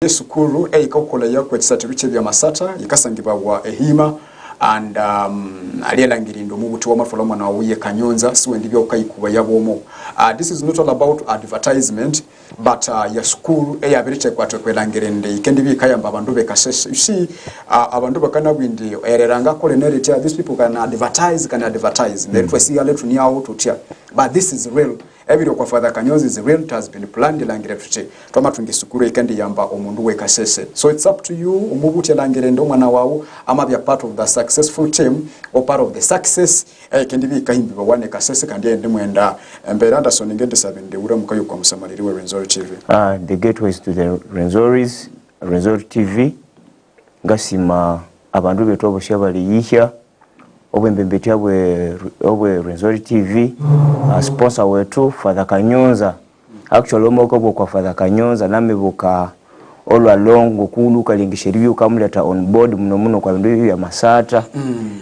Sukuru eikokola yakwe Ekisathiro Kyebyamasatha ikasangibwa wa ehima and aliyelangirindo mu buti wamafula mwana wuye kanyonza siwendi byokayikuba yabomo. This is not all about advertisement but ya sukuru eyabiriche kwatwe kwelangirende ikendi bikayamba abantu bekasese. You see abantu bakana bwindi ereranga kole nerite these people can advertise letwe siya letu ni awo tutia but this is real. Every kwa Father Kanyozi is real, it has been planned langire tuche. Toma tungisukuru ikendi yamba omundu we kasese. So it's up to you umubuti langire ndo mwana wawu ama be a part of the successful team or part of the success ikendi bi kahimbi bawane kasese kandi ende mwenda mbere Anderson ngende sabinde ura mukayo kwa musamaliri we Renzori TV. The gateways to the Renzori TV ngasima abandu betu aboshabali yihya obwembembeti obwe Renzori TV sponsor wetu Father Kanyonza actually omoko kwa Father Kanyonza namebuka all along okulu kalingishiriyo kamuleta on board muno kwa bindu ya Masatha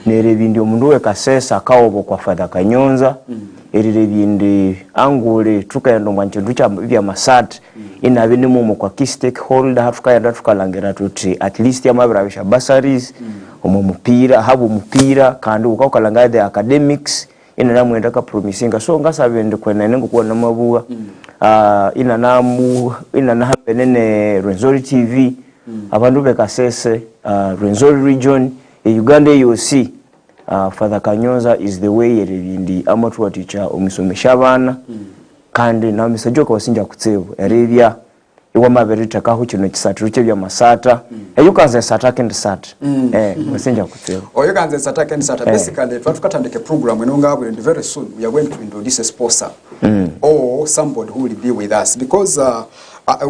nerebindi omundu we kasesa kawo kwa Father Kanyonza erebindi angule tukayendo mwanchedu cha bya Masatha inabe ni mumo kwa key stakeholder hatukayenda tukalangira tuti at least yamabirabisha bursaries omumupira habu mupira kandi ukakalanga the academics ina namwenda ka promisinga so ngasabende kwena nengo kuona mabuwa ina nahambenene Renzori TV abantu bekasese Renzori region Uganda UC Father Kanyonza is the way eribindi amatu waticha omisomesha abana kandi na misajoka wasinja kutsebu eribya iwa maberita kaho kino Ekisathiro Kyebyamasatha eyukanze satake ndi sat wasinja kutsebu oyukanze satake ndi sat basically twatukatandike program enonga abwe and very soon we are going to introduce a sponsor or somebody who will be with us because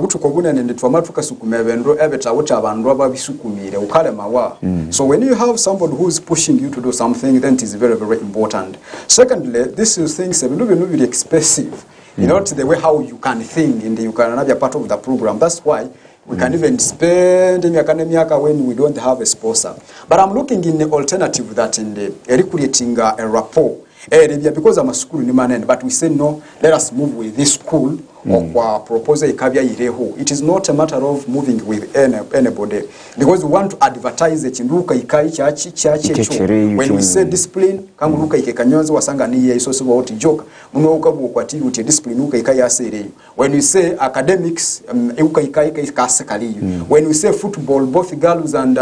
utukobuna nende twamatuka sukumebendo ebeta wuta abandu ababisukumire ukale mawa so when you have somebody who is pushing you to do something then it is very important. Secondly, this is things very expensive. You know, the way how you can think and you can be a part of the program. That's why we can even spend in academia when we don't have a sponsor. But I'm looking in the alternative that in the recreating a rapport. Because I'm a school in Manen, but we say no, let us move with this school or propose a Kyebyamasatha. It is not a matter of moving with anybody because we want to advertise it in Luka Ikai Chachi. When we say discipline, come Luka Ikanyonza wasanga niye isoso woti joke. Munoka bukwati uti discipline Luka Ikai asere. When we say academics, Luka Ikai kasakali. When we say football, both girls and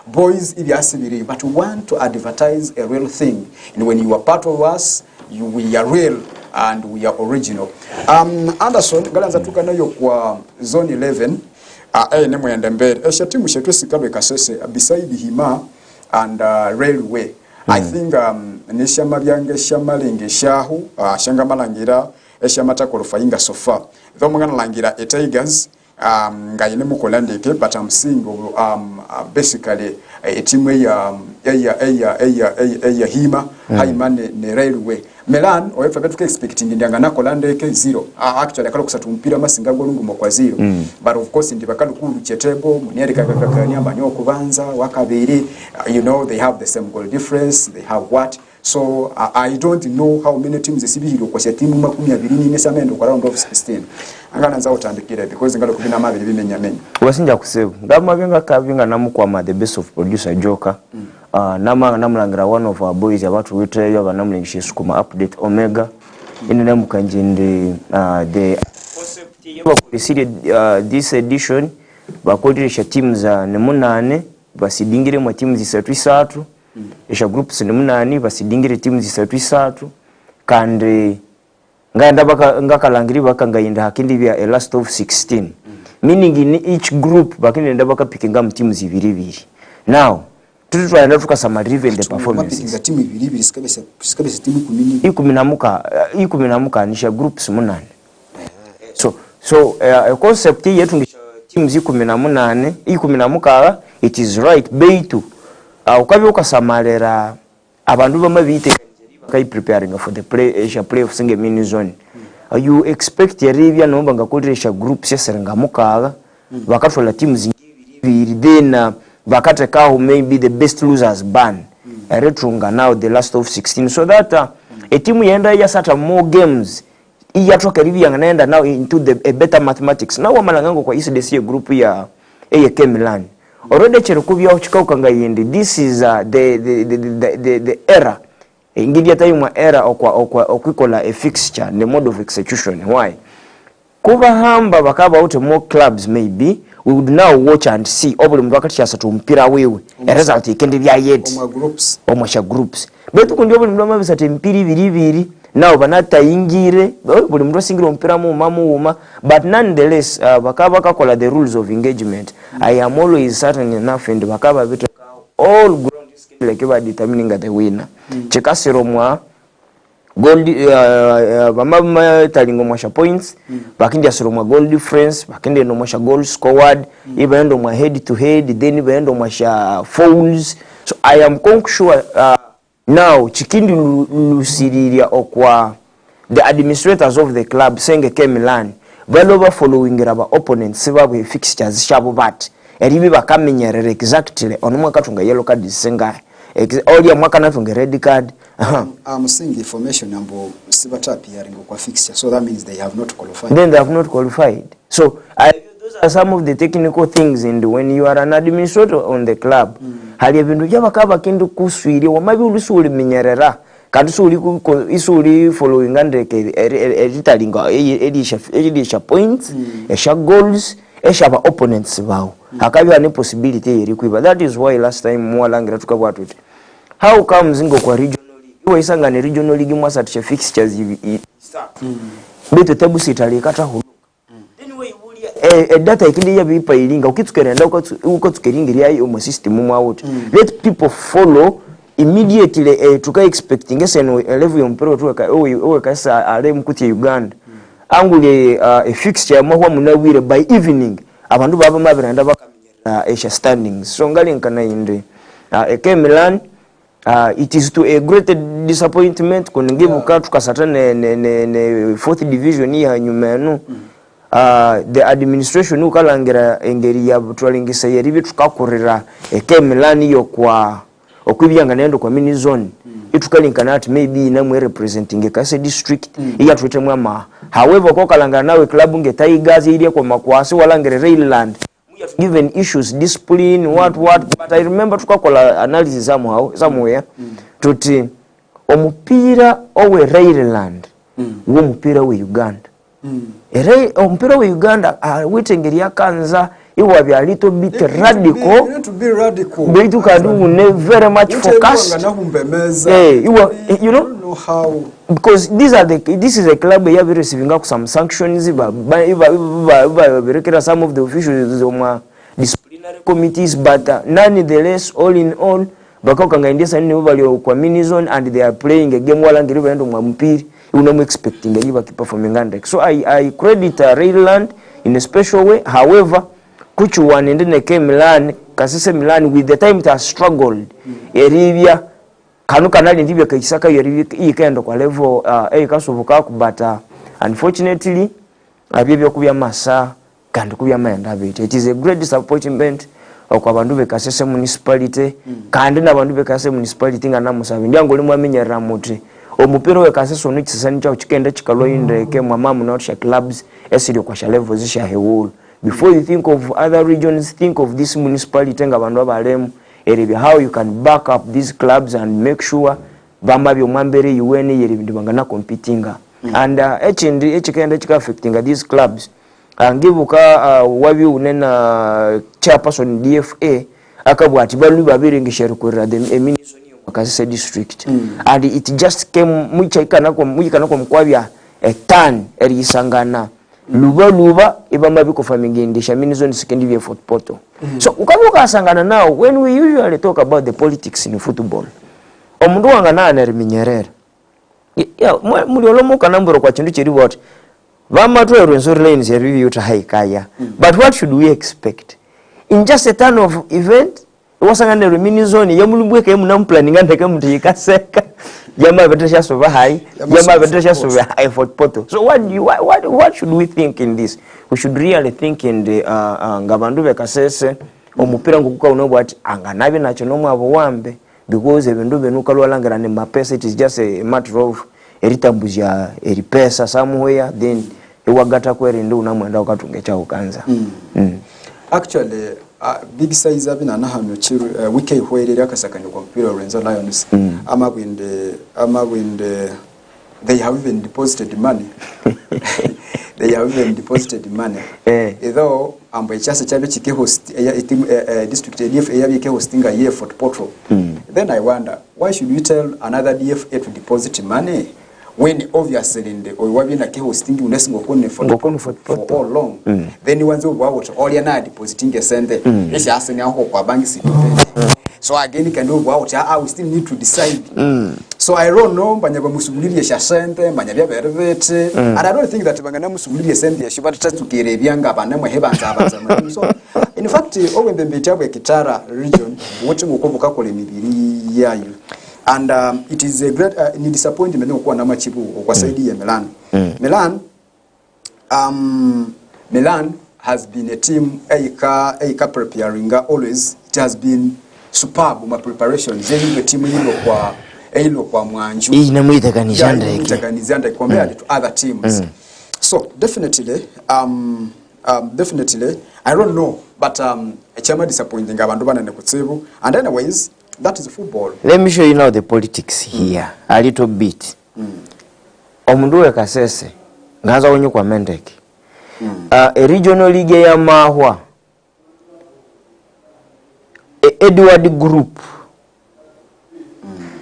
boys ibyasibiri. But we want to advertise a real thing. And when you are part of us, we are real and we are original. Anderson galanza tukanayo kwa zone 11 nemo yanda mbere eshatimu shetu sikabwe kasese beside hima and railway. I think neshama byange shamalenge shahu shanga malangira eshamata kolofainga sofa thomugana langira Tigers ngayine mukolandeke but I'm seeing basically a team ya hima haimane ne railway Melan oyefa betuke expecting ndanga nakolandeke 0 actually akalo kusatu mpira masinga golungu mokwa 0 but of course ndi bakalo kulu chetebo muniere kakakanya banyo kubanza wakabiri you know they have the same goal difference they have what so I don't know how many teams esibihiro kwa timu 20 nesamendo kwa round of 16 angana nza utandikira because ngalo kubina mabiri bimenya menya wasinja kusebu ngama benga kavinga namukwama the best of producer Joker namulangira one of our boys abantu witreyo banamulingisha sukuma update omega inene mukanjinde the concept yabakulisire this edition bakoresha teams ne munane basidingire mu teams 3 esha groups ne munane basidingire teams 3 kandi nganda ngakalangiri bakangayinda hakindi bya a last of 16 meaning in each group bakenda bakapikinga mu teams 2 now tutwaenda tukasamarive the performances za timu 2 sikabese timu 10 anisha groups munane so a concept yetu ngisha teams 10 it is right beitu ukabe ukasamalera abantu bamabite kai preparing for the play of single mini zone you expect yaribya no bangakoresha groups yaserenga mukaga bakathola teams 2 then bakateka maybe the best losers ban retrunga now the last of 16 so that a team yenda yasata more games iyatoka rivi yanganaenda now into a better mathematics now wamalanga kwa ICDC group ya eye Milan already chero kubya chikauka nga yindi. This is the era ingidi atayumwa era okwikola a fixture the mode of execution. Why kuba hamba bakaba out more clubs maybe we would now watch and see obuli mtu akati kyasatu mpira wewe result ikende bya yet omwa groups betu kundi obuli mtu amabisate mpiri bibiri now banata ingire buli mtu asingira mpira mu uma but nonetheless bakaba kakola the rules of engagement. I am always certain enough and bakaba bitu all ground skill like ba determining the winner chekasiro mwa gold bamama talingo mwasha points bakindi asiro mwa goal difference bakindi no mwasha goal scored ibendo mwa head to head then ibendo mwasha fouls. So I am sure now chikindi lusiriria okwa the administrators of the club senge Milan baloba following raba opponents babu fixtures shabo bat eribi bakamenyerere exactly onumwe katunga yellow card senga all ya mwaka natunga red card. I'm seeing the information ambo sibata appearing kwa fixture, so that means they have not qualified. Then they have not qualified. So those are some of the technical things, and when you are an administrator on the club hali ebintu byabakaba kindu kuswiri wamabi ulusuli minyerera kandi isuli following andeke editalinga edisha points esha goals esha ba opponents bawo akabi ani possibility eri kwiba. That is why last time mwalangira tukabwa tuti how comes ngo kwa regional league iwe isanga ne regional league mwasa tisha fixtures beto tebu sitali kata huluka then we bulia data ikindi ya bipa ilinga ukitukerenda uko tukeringiria yo mu system mu out let people follow immediately tuka expecting eseno level yo mpero tuka owe kasa ale mkuti Uganda angule a fixture mo munawire by evening abantu baba mabiranda bakamenyera Asia standings. So ngali nkana inde Milan it is to a great disappointment kungibuka tukasata ne fourth division ya nyumenu the administration ukalangira engeri ya butwalingisa yeribi tukakorera Milan yo kwa okwibiyanga nendo kwa mini zone itukalinkana ati maybe namwe representing Kase district iya tutemwe ama. However ko kalangana nawe club nge Tigers iliya kwa makwasi walangere Railland given issues discipline what but I remember tukakola analysis somewhere tuti omupira owe Railland wo mupira we Uganda omupira we Uganda witengeria kanza iwa bya little bit radical to be radical but you can do very much focused you know how because this is a club you have receiving some sanctions by some of the officials of disciplinary committees but nonetheless all in all bakokanga indesa ni bali kwa mini zone and they are playing a game wala ngiri bendo mwa mpiri unamu expecting yiba performing under. So I credit Railland in a special way. However kuchu one ndene Milan Kasese Milan with the time it has struggled eribya kanu kanali ndibya kayisaka yikendo kwa level kasoboka but unfortunately abibyo Kyebyamasatha kandi Kyebyamayenda bete. It is a great disappointment kwa bandu be Kasese municipality kandi na bandu be Kasese municipality ngana musabe ndyango limwe amenyera muti omupira we Kasese ono kisani cha chikenda chikalo indeke mamamu not sha clubs esiri kwa sha level zisha hewulu. Before you think of other regions, think of this municipality ngabandu abalemu eribya how you can back up these clubs and make sure bamba byo mwambere UN yeribindi bangana competing and echikenda chika affecting these clubs angibuka wabi unena chairperson DFA akabwati balu babiri ngishero kurira the ministry of Kasese district and it just came muchikana kwa mkwabya a turn erisangana luba ibamba biko famingindisha minizoni sikendi vya football. So ukabuka asangana now when we usually talk about the politics in football omundu wangana anariminyerera muri olomuka namburo kwa chindu chiri what vama to Rwenzori lanes ya review ta haikaya but what should we expect in just a turn of event wasangana minizoni yamulubweka yamunamplaninga ndeke mutiyikaseka Jama Vedresha Sova high, Jama Vedresha Sova high for Poto. So what should we think in this? We should really think in the Gabandu Kasese omupira ngukuka unobo ati anganabi nachonomu abowambe because ebendu benuka lwalangana ne mapesa. It is just a matter of eritambuzi ya eripesa somewhere then ewagata kwere ndu unamwenda ukatunge cha ukanza. Actually, big size abina na hano chiru wiki hwelele akasakanya kwa mpira Lorenzo Lions. They have even deposited money. They have even deposited money. Though ambaye chasa chabe chike host district DF yabe ke hostinga year for portal. Then I wonder, why should we tell another DFA to deposit money when obviously in the wabi na ke hostingi unesi ngokone for all long. Then you want to go out all yana depositing a sente. Esi aseni aho kwa banki situpe. So again can do out we still need to decide. So I don't know banyaga musubuliri ya sente banyabya bervete and I don't think that bangana musubuliri ya sente yashibata tukirebyanga abanamwe hebanza abanza. So in fact when the Mbetiabwe Kitara region wote mukovuka kole mibiri yayo and it is a great disappointment okuwa na machibu kwa saidi ya Milan. Milan has been a team eika preparing always. It has been superb my preparation zeli team hilo kwa mwanju inamuita kanizanda compared to other teams. So definitely definitely I don't know but chama disappointing abantu bana nekutsebu and anyways that is football. Let me show you now the politics here a little bit. Omundu we Kasese ngaza wonyo kwa Mendeki. A regional league ya Mahwa Edward Group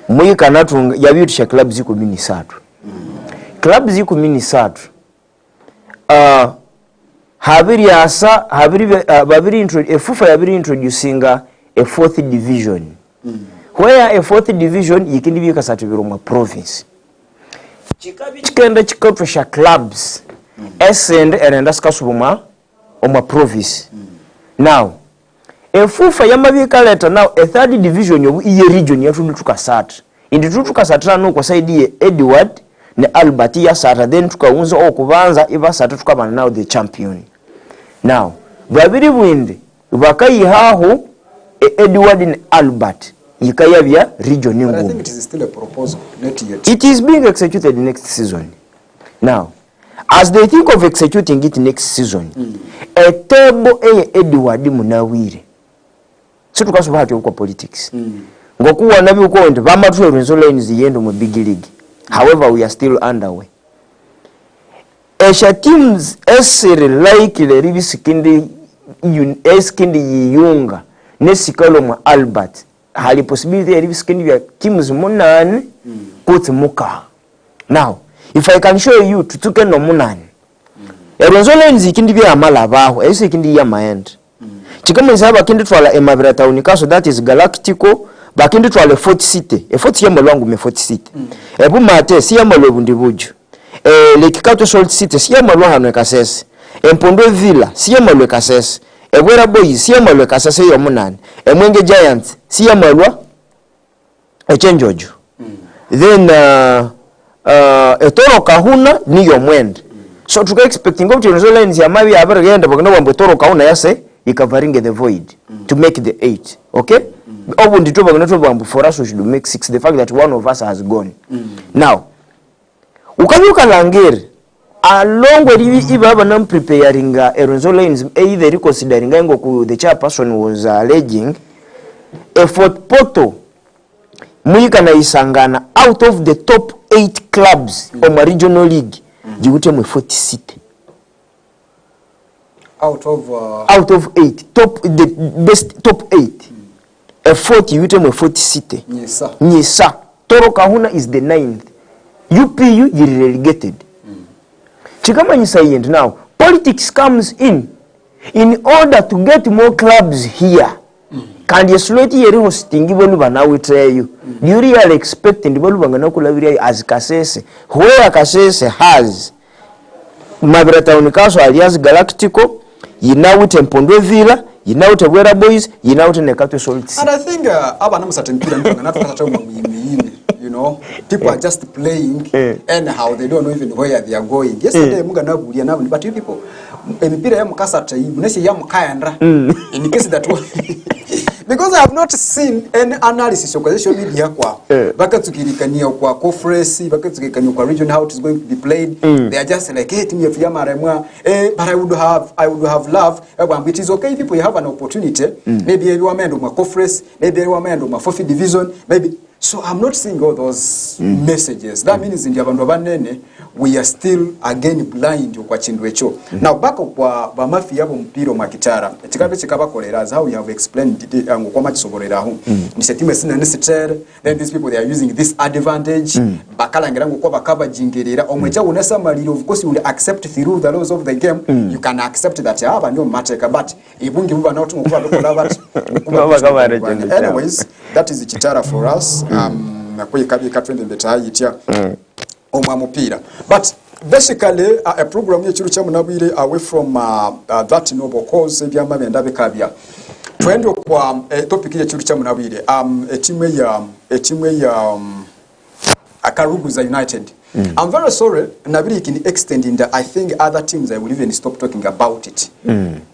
Mwika natu yabiutisha club ziku mini satu. Club ziku mini satu habiri asa FUFA yabiri introducing a fourth division. Where a fourth division yikindi bika satubiro mu province. Chikenda chikotosha clubs SND and Skasubuma on my province. Now a FUFA yamabika leta now a third division yobu iye region yatu tukasat. Indi tukasatra no kwa saidi Edward ne Albert ya sata then tukaunza okubanza iba sata tukabana now the champion. Now babiri bwindi bakayi haho Edward and Albert yikayabya region ngumbi. But I think it is still a proposal, not yet. It is being executed next season. Now, as they think of executing it next season, a table Edward Munawire. So tukasubha hati kwa politics. Ngokuwa nabi uko nde bamatu Lorenzo Lions yendo mu big league. However, we are still underway. Esha teams esere likely ribisikindi yunga nesikalo mu Albert hali possibility ribisikindi ya teams munane kuti muka. Now, if I can show you tutuke no munane Lorenzo Lions ikindi bya amala baho ese ikindi ya maend chikama isaba kindi twala emabira town kaso that is Galactico bakindi twala Fort City Fort Yambo lwangu me Fort City ebu mate si yamalo bundi buju Lekikato Salt City si yamalo hano Kasese Empondo Villa si yamalo Kasese Ebwera Boys si yamalo Kasese yo munane Emwenge Giants si yamalo Echenjojo then Etoro Kahuna ni yo mwende. So tuka expecting go to Lorenzo Lions ya mabi abaragenda bagenda bambo Toro Kahuna yase covering the void to make the 8. Okay? Obundi to bagenda to bambo for us we should make 6. The fact that one of us has gone. Now, ukanyuka langere along with ibaba nam preparing Lorenzo Lions either reconsidering ngo ku the chairperson was alleging a Fort Porto Mwika na isangana out of the top 8 clubs of a regional league jigute mu Fort City out of 8 the best top 8 a 40 yute mu Fort City Nyesa Toro Kahuna is the 9th UPU you relegated chikama Nyesa yend. Now politics comes in order to get more clubs here. Can you slowly yeri hostingi bolu bana we tell you? Do you really expect in the bolu bangana kulabiri as Kasese? Where Kasese has Mabrata Unikaso alias Galactico, yinawute Empondo Villa, yinawute Ebwera Boys, yinawute Nekato Salt. And I think abana musatempira mpanga natukata you know, people are just playing anyhow, they don't know even where they are going. Yesterday muga nabulia nabu but you people emipira ya mukasa tayi munese ya mukayandra in case that because I have not seen any analysis of social media kwa bakatukirikania kwa conference bakatukirikania kwa region how it is going to be played. They are just like hey team yetu ya maremwa but I would have loved it is okay people you have an opportunity maybe you amendo ma conference maybe you amendo ma fourth division maybe. So I'm not seeing all those messages. That means in the abantu banene we are still again blind kwa chindu echo. Now back kwa bamafi yabo mpiro makitara. Chikabe chikabakolera as how we have explained kwa machisoborera hu. Ni setime sina necessary. Then these people they are using this advantage. Bakalangera ngo kwa bakaba jingerera. Omwecha unesa maliro of course you will accept through the laws of the game. You can accept that haba ndio mateka but ibungi buba not ngokuba dokola but. Anyways, that is chitara for us. Nakwikabika twende ndetayitia omwa mupira but basically a program yechiru kya munabire away from that noble cause ebyama benda bekabya twende kwa topic yechiru kya munabire etimwe ya Akaruguza United. I'm very sorry nabiri can extend in the I think other teams I will even stop talking about it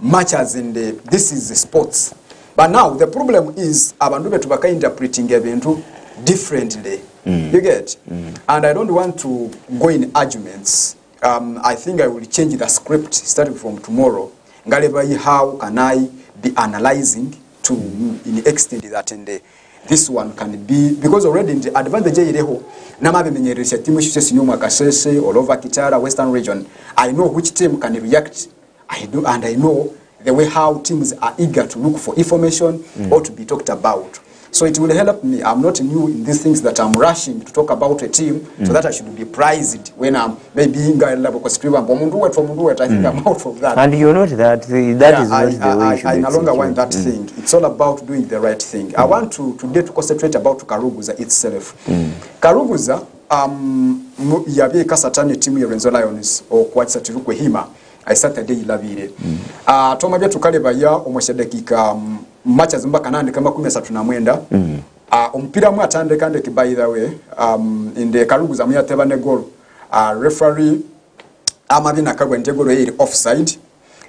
much as in the this is the sports. But now the problem is abantu betu baka interpreting ebintu differently. You get? And I don't want to go in arguments. I think I will change the script starting from tomorrow. Ngaleba how can I be analyzing to in extent that in the this one can be because already in the advantage ireho namabe menyeresha timu shise sinyuma kasese all over Kitara Western region. I know which team can react. I do and I know the way how teams are eager to look for information or to be talked about. So it will help me. I'm not new in these things that I'm rushing to talk about a team so that I should be prized when I'm maybe in guy level because I think I'm out of that. And you're not that is not the way I no longer want that thing. It's all about doing the right thing. I want to today to concentrate about Karuguza itself. Karuguza yabe kasatani timu ya Renzo Lions o Ekisathiro kwe hima I Saturday ilabire. Tomabya tukaleba ya omweshadakika matches mbaka nande kama 13 ompira mu atande kande ki by the way in the Karuguza mu yateba ne goal referee amabina kagwe ntegolo eri offside.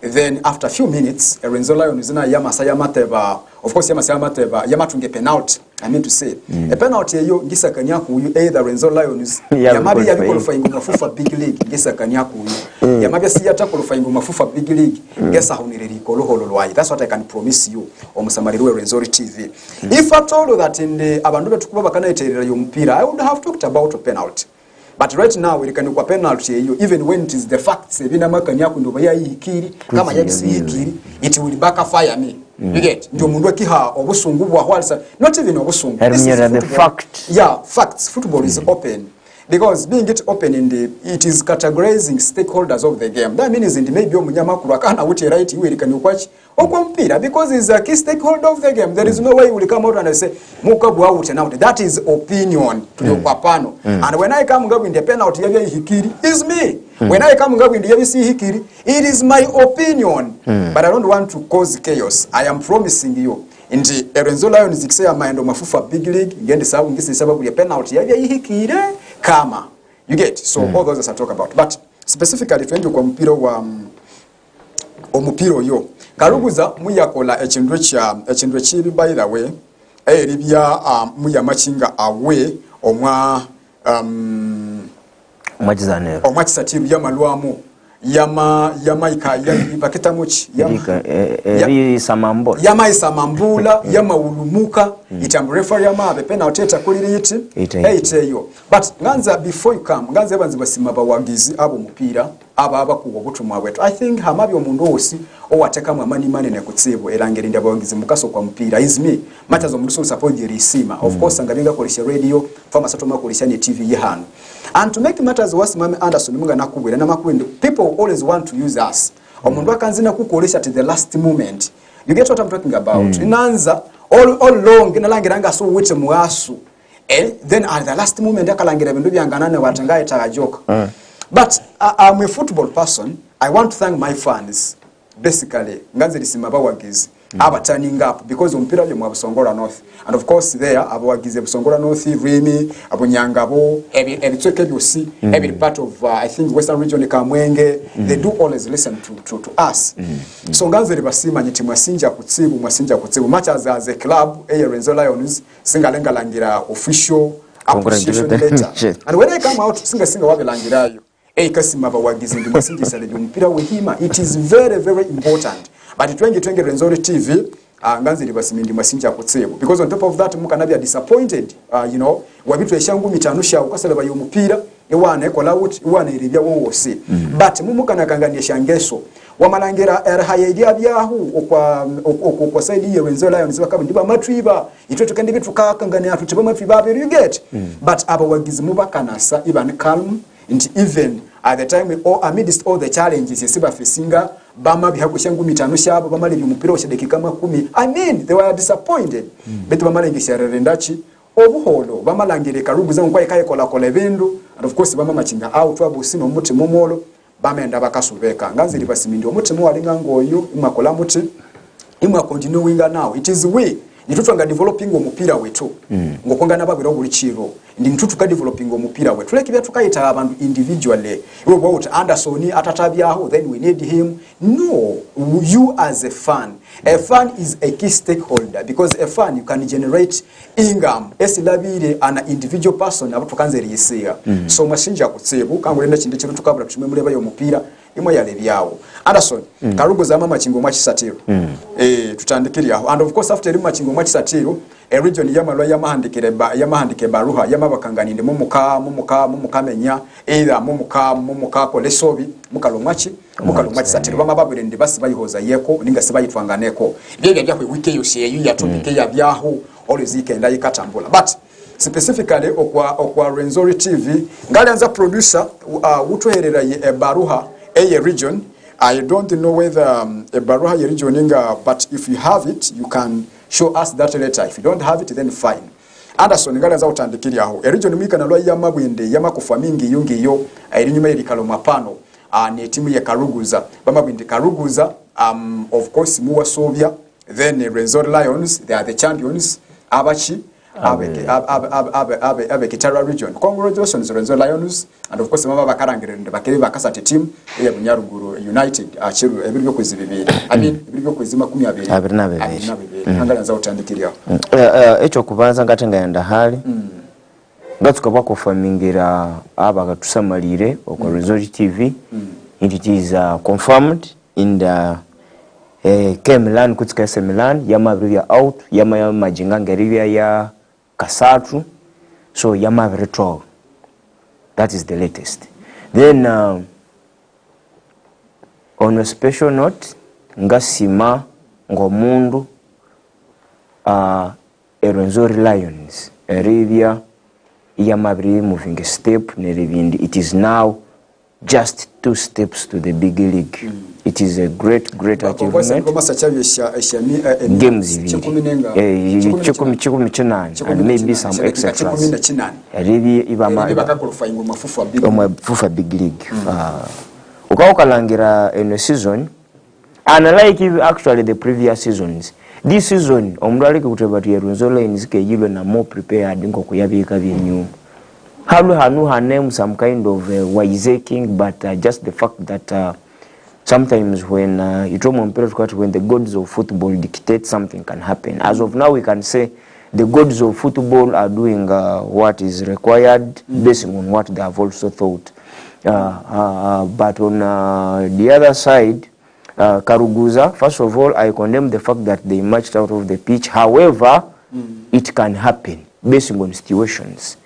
Then after a few minutes Renzo Lions na Yamateba of course Yamateba yamatunge penalty. I mean to say a penalty eyo ngisa kanyaku uyu either Renzo Lions yamabi ya qualifying mafufa big league ngisa kanyaku uyu yamabi si yata qualifying mafufa big league ngesa honireri koloholo lwai. That's what I can promise you omusamariro Renzo TV. If at all that in the abandu betukuba bakana iterera yo mpira I would have talked about a penalty. But right now we can kwa penalty eyo even when it is the facts ebina makanyaku ndo baya yikiri kama yabisi yikiri it will backfire me. You get ndio mundu akiha obusungu bwa hwalisa not even obusungu the fact facts football is open because being it open in the it is categorizing stakeholders of the game. That means in the maybe omunyama kurakana wuti right you can ukwachi okompira because is a key stakeholder of the game. There is no way you will come out and say mukabu out and out. That is opinion to the kwapano. And when I come ngabu in the penalty yabi hikiri is me. When I come ngabu in the yabi si hikiri it is my opinion. But I don't want to cause chaos. I am promising you in the Renzo Lions ikisema maendo mafufa big league ngende sababu ngisi sababu ya penalty yabi hikiri kama you get so all those I talk about but specifically twende kwa mpira wa omupiro yo Karuguza muyakola echindu chibi by the way eribya muya machinga awe omwa Mwachizanero Ekisathiro yamalwamu yamaika baketa muchi yama isamambula yama ulumuka itambu referee yamabe penalty etakulira yiti eyo but nganza before you come nganza abanzi basima bawagizi abo mupira aba kuwa butumwa bwetu I think hamabi omundu osi owateka mu amani manene kutsibo erangeri ndabawagizi mukaso kwa mupira is me matters omundu so support the risima of course ngabinga kolisha radio fama satoma kolisha ni TV yehano. And to make matters worse, Mame Anderson, munga nakubwira na makwende. People always want to use us. Omundu akanzina kukolesha at the last moment. You get what I'm talking about? Inanza all long inalangiranga so wite muasu. Then at the last moment akalangira bindu byanganane watangaye tagajoka. But I'm a football person. I want to thank my fans. Basically, nganze lisima bawagizi. aba turning up because ompira byo mu Busongola North, and of course there abawagize Busongola North, Rimi, Abunyangabo, ebitweke byosi, every part of I think Western region Kamwenge, they do always listen to us. So nganze basima nyiti mwasinja kutsibu much as a club Renzo Lions singalenga langira official appreciation letter, and when I come out singa wabelangirayo kasima bawagize ndi mwasinjisa le mpira wehima, it is very important. But twenge Renzori TV nganze libasimindi mwasinja kutsibu, because on top of that mukana be disappointed, you know, wabitu eshangu mitanusha ukasala bayo mpira ewana ekola out ewana iribya wose, but mumukana kangania shangeso wamalangera erhayedya byahu okwa side ye Renzo Lions bakaba ndiba matwiba itwe tukandi bitukakangania tutiba matwiba you get, but abawagizi mubakanasa even calm, and even at the time amidst all the challenges yesiba facinga bama bihakushangu mitano shabo bamale byumupira oshedekika 10, I mean they were disappointed, betu bamalengisha rendachi obuholo bamalangire karuguza nkwaye kaye kola ebindu, and of course bama machinga out wabusima muti momolo bamenda bakasubeka nganze libasimindi omuti mwalinga ngoyo imakola muti imwa continuing now. It is we nitutwanga developing omupira wetu ngokongana babiro buli chiro ndi nitutuka developing omupira wetu leki bya tukayita abantu individually we about Anderson atatabyaho then we need him. No, you as a fan is a key stakeholder, because a fan you can generate income esilabire an individual person abatukanze liyisiga. So mashinja kutsibu kangulenda chinde chiru tukabula tumwe muleba yo mupira imo yale byawo Anderson karugo za mama chingo mwa Ekisathiro tutandikiri aho, and of course after rima chingo mwa Ekisathiro region yamalwa yamahandike baruha yamabakanganinde mumukamenya either mumuka kolesobi mukalomwachi Ekisathiro bamababire ndi basi bayihoza yeko ninga sebayitwanganeko bye byakwe wiki yose yu yatubike ya byaho always ikenda yikatambula. But specifically okwa Renzori TV ngalanza producer utuherera ye baruha region. I don't know whether a baruha ye region inga, but if you have it you can show us that later. If you don't have it then fine. Anderson ngalanza utandikiri aho region mika na lwa yamabwinde yamakufa mingi yungiyo irinyuma yerikalo mapano ni timu ya Karuguza bamabwinde Karuguza of course muwa Sovia, then Renzori Lions, they are the champions abachi abe Kitara region. Congratulations Renzori Lions, and of course mama bakarangire bakere bakasate team ya Bunyaruguru United achiru ebiryo kwizibibiri, I mean ebiryo kwizima 12 ngalanza utandikiriya echo kubanza ngatenga yanda hali ngatuka bakofamingira abagatusamalire okwa Renzori TV. It is confirmed in the Milan kutsika Milan yamabirya out yamajinga ngerivya ya kasatu, so yamabirito. That is the latest. Then on a special note ngasima ngomundu Renzori Lions erivya yamabiri moving a step nerivindi. It is now just 2 steps to the big league. It is a great achievement. Games and maybe some extras. Really FIFA big league. Ukaukalangira in a season, unlike actually the previous seasons, this season omrali kutebati Renzori Lions kejilwe na more prepared nko kuyabika byenyu. Her name some kind of wiseacking, but just the fact that sometimes when when the gods of football dictate, something can happen. As of now, we can say the gods of football are doing what is required based on what they have also thought. But on the other side, Karuguza, first of all, I condemn the fact that they marched out of the pitch. However, it can happen based on situations.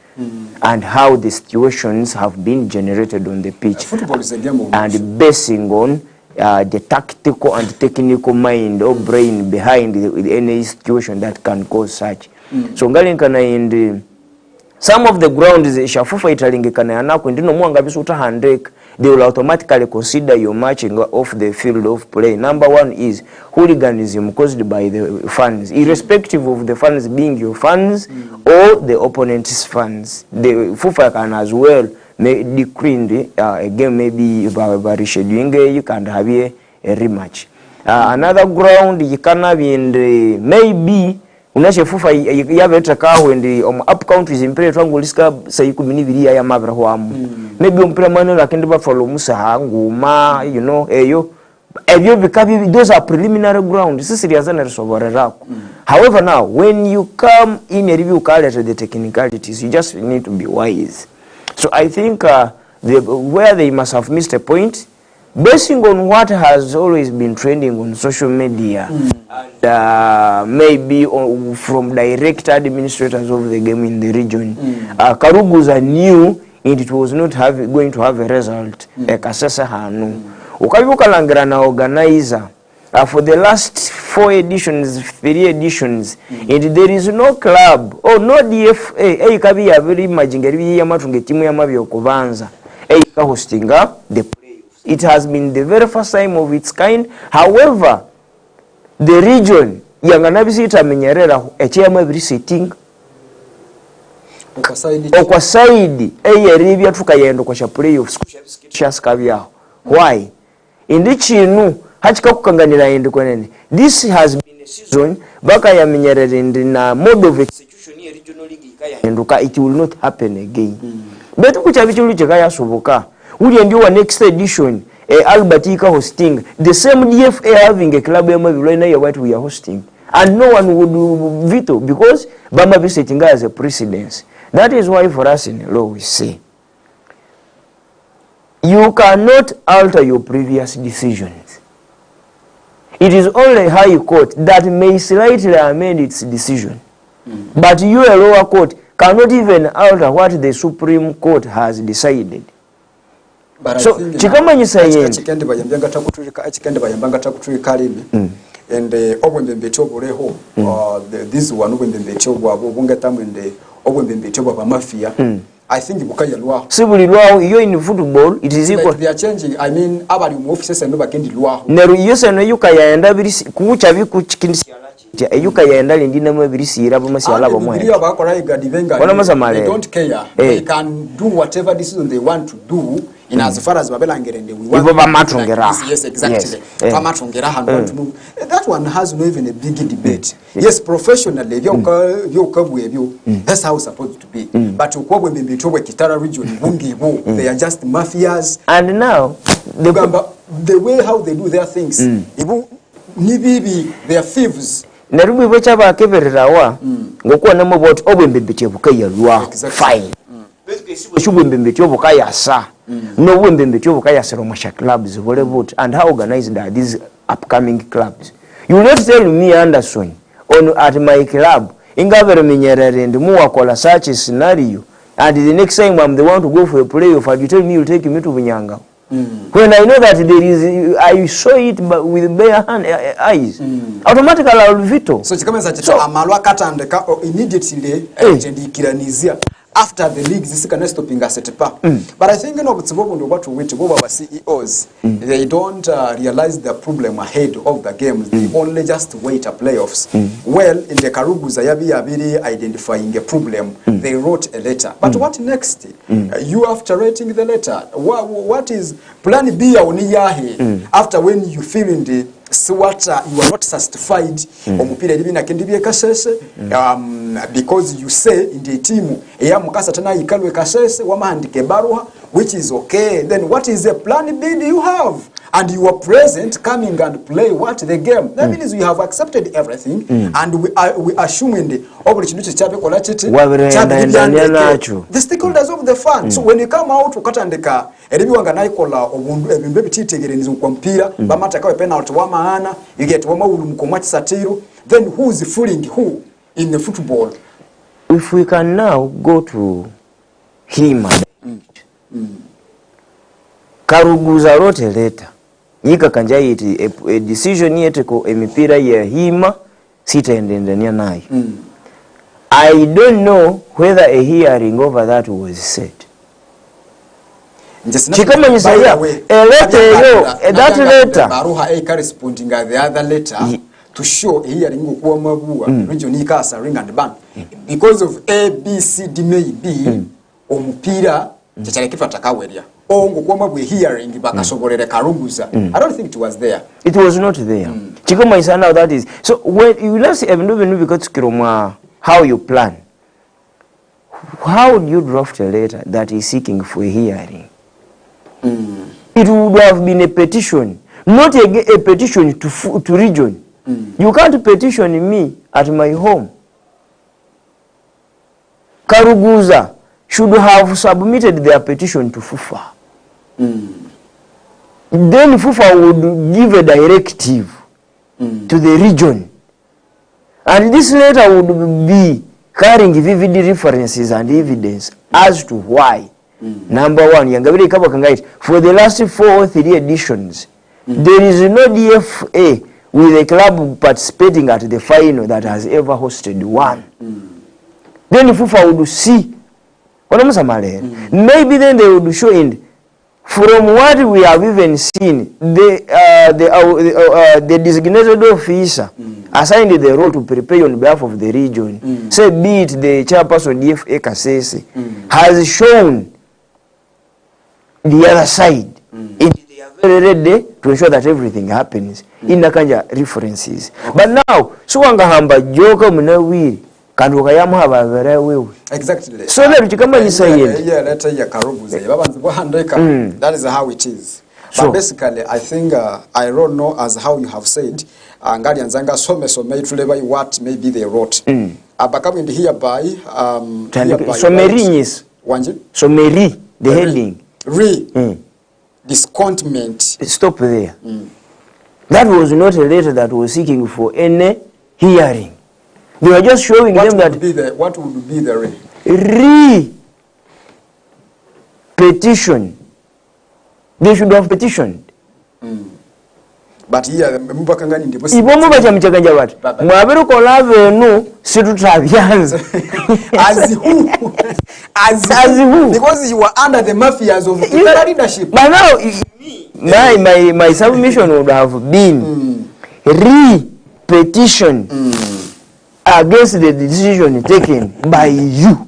And how the situations have been generated on the pitch. Football is a game of and basing on the tactical and technical mind or brain behind any situation that can cause such. So ngalinkana in some of the grounds shafufa italingikana yanako ndino mwanga bisuta handek, they will automatically consider your matching off the field of play. Number one is hooliganism caused by the fans, irrespective of the fans being your fans or the opponent's fans. The FIFA can as well decree a game maybe by rescheduling, you can have a rematch. another ground yikana binde maybe unashefufa yabeta kaho ndi up countries impere twangulisa sai 12 ya mabra hwamu maybe umpira mwana lakini bafalo musa nguma you know eyo bikabi those are preliminary ground serious na resolve rako. However, now when you come in a review call at the technicalities, you just need to be wise. So I think where they must have missed a point, basing on what has always been trending on social media, and maybe from direct administrators of the game in the region, Karuguza knew it was not going to have a result. Kasasa hanu. Ukabibuka langira na organizer for the last 3 editions, and there is no club or no DFA kabi ya very majingeri ya matunge timu ya mabi okubanza ka hostinga the playoffs. It has been the very first time of its kind. However, the region yangana bisita menyerera echema biri sitting okwa side eyeribya tukayendo kwa playoffs kushasikabyao. Why? Indi chinu hachika kukanganira indi kwenene. This has been a season baka ya minyerere indi na mode of execution ya regional league ikaya henduka, it will not happen again. Betu kuchabichulu chikaya subuka uli ndi wa next edition Albert ika hosting the same DFA having a club ya mavilena ya what we are hosting, and no one would veto because bama visiting as a precedence. That is why for us in law we say you cannot alter your previous decisions. It is only High Court that may slightly amend its decision. But you, a lower court, cannot even alter what the Supreme Court has decided. But so, chikamanyisa yende chikende bayambanga takutulika limi and obwembembeti obuleho this one obwembembeti obwabo bungetamwende obwembembeti obwa mafia. I think bukaya lwaho sibuli lwaho iyo in football it is equal. They are changing. I mean abali mu offices and bakendi lwaho neru yose no yuka yaenda biri kucha biku chikindisi yalachi yuka yaenda lindina mu biri sira bo masiala bo mwe biriya bakora igadivenga. They don't care. They can do whatever decision they want to do in as far as babelangerende we want. Yes, exactly. That one has no even a big debate. Yes, professionally that's how it's supposed to be. But Kitara region they are just mafias. And now the way how they do their things, they are thieves. Nerubi bocha ba kebererawa ngokuwa namo bot obwembembeti bukaya lwa fine. Shubwembembeti obukaya sa no bwembembeti obukaya sero masha clubs volleyball, and how organized are these upcoming clubs? You not tell me Anderson on at my club ingavere minyerere ndi muwakola such a scenario, and the next time I'm the one to go for a playoff and you tell me you'll take me to Bunyanga. When I know that there is, I saw it with bare eyes. Automatically I will veto. So amalwa katandeka immediately ikiranizia after the leagues this can stopping us at pa. But I think what to wait over our CEOs, they don't realize the problem ahead of the games. They only just wait a playoffs. Well, in the Karuguza yabi identifying a problem, they wrote a letter. But what next? You after writing the letter, what is plan B after when you feel in the what you are not satisfied omupira libina kendibye kasese because you say in the team eya mukasa tana ikalwe kasese wamahandike baruha, which is okay. Then what is the plan B do you have? And you are present coming and play what the game. That means we have accepted everything and we assume in the opportunity chape kola chete the stakeholders of the fund. So when you come out ukatandika elibi wanga naikola obundu ebimbe bititegereniza kwa mpira bamata kawe penalty wa maana you get wama ulu mkomwa Ekisathiro, then who is fooling who in the football? If we can now go to him Karuguza wrote a letter yika kanjaiti a decision yeteko emipira ya hima sitaendendania nayo. I don't know whether a hearing over that was set. Chikamanyisa ya a letter that letter baruha corresponding the other letter to show a hearing kwa mabua region ikasa ring and band because of A B C D maybe omupira chachale kifa takaweria ongo kwamba bwe hearing bakasobolere karuguza. I don't think it was there. It was not there. Chikoma is now that is. So when you last even because how you plan. How would you draft a letter that is seeking for a hearing? It would have been a petition, not a petition to region. You can't petition me at my home. Karuguza should have submitted their petition to FUFA. Then FUFA would give a directive to the region. And this letter would be carrying vivid references and evidence as to why. Number one, for the last 4 or 3 editions, there is no DFA with a club participating at the final that has ever hosted one. Then FUFA would see, maybe then they would show in, from what we have even seen, the designated officer assigned the role to prepare on behalf of the region, say be it the chairperson DFA Kasese, has shown the other side. They are very ready to ensure that everything happens in the kind of references. But now, Suwanga Hamba Joka Munawiri. Exactly. So that you come and say that is how it is. But basically, I think I don't know as how you have said. Ngalian Zanga what maybe they wrote. Abakam hereby. So Merinis. So Meri the heading. Discontment. Stop there. That was not a letter that was seeking for any hearing. They were just showing them that what would be the petition. They should have petitioned. But here, as who? Because you were under the mafias of the leadership. But now, my submission would have been petition against the decision taken by you.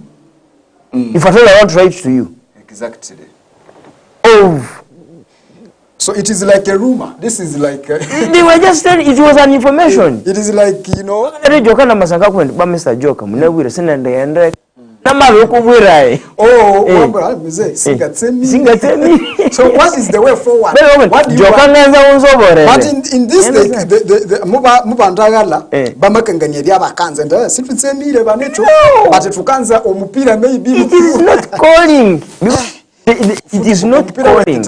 If at all I want to write to you. Exactly. Of. So it is like a rumor. This is like. They were just telling it was an information. It is like, you know. Mr. Joka, so what is the way forward? What do you want? But in this it is not calling. It is not calling.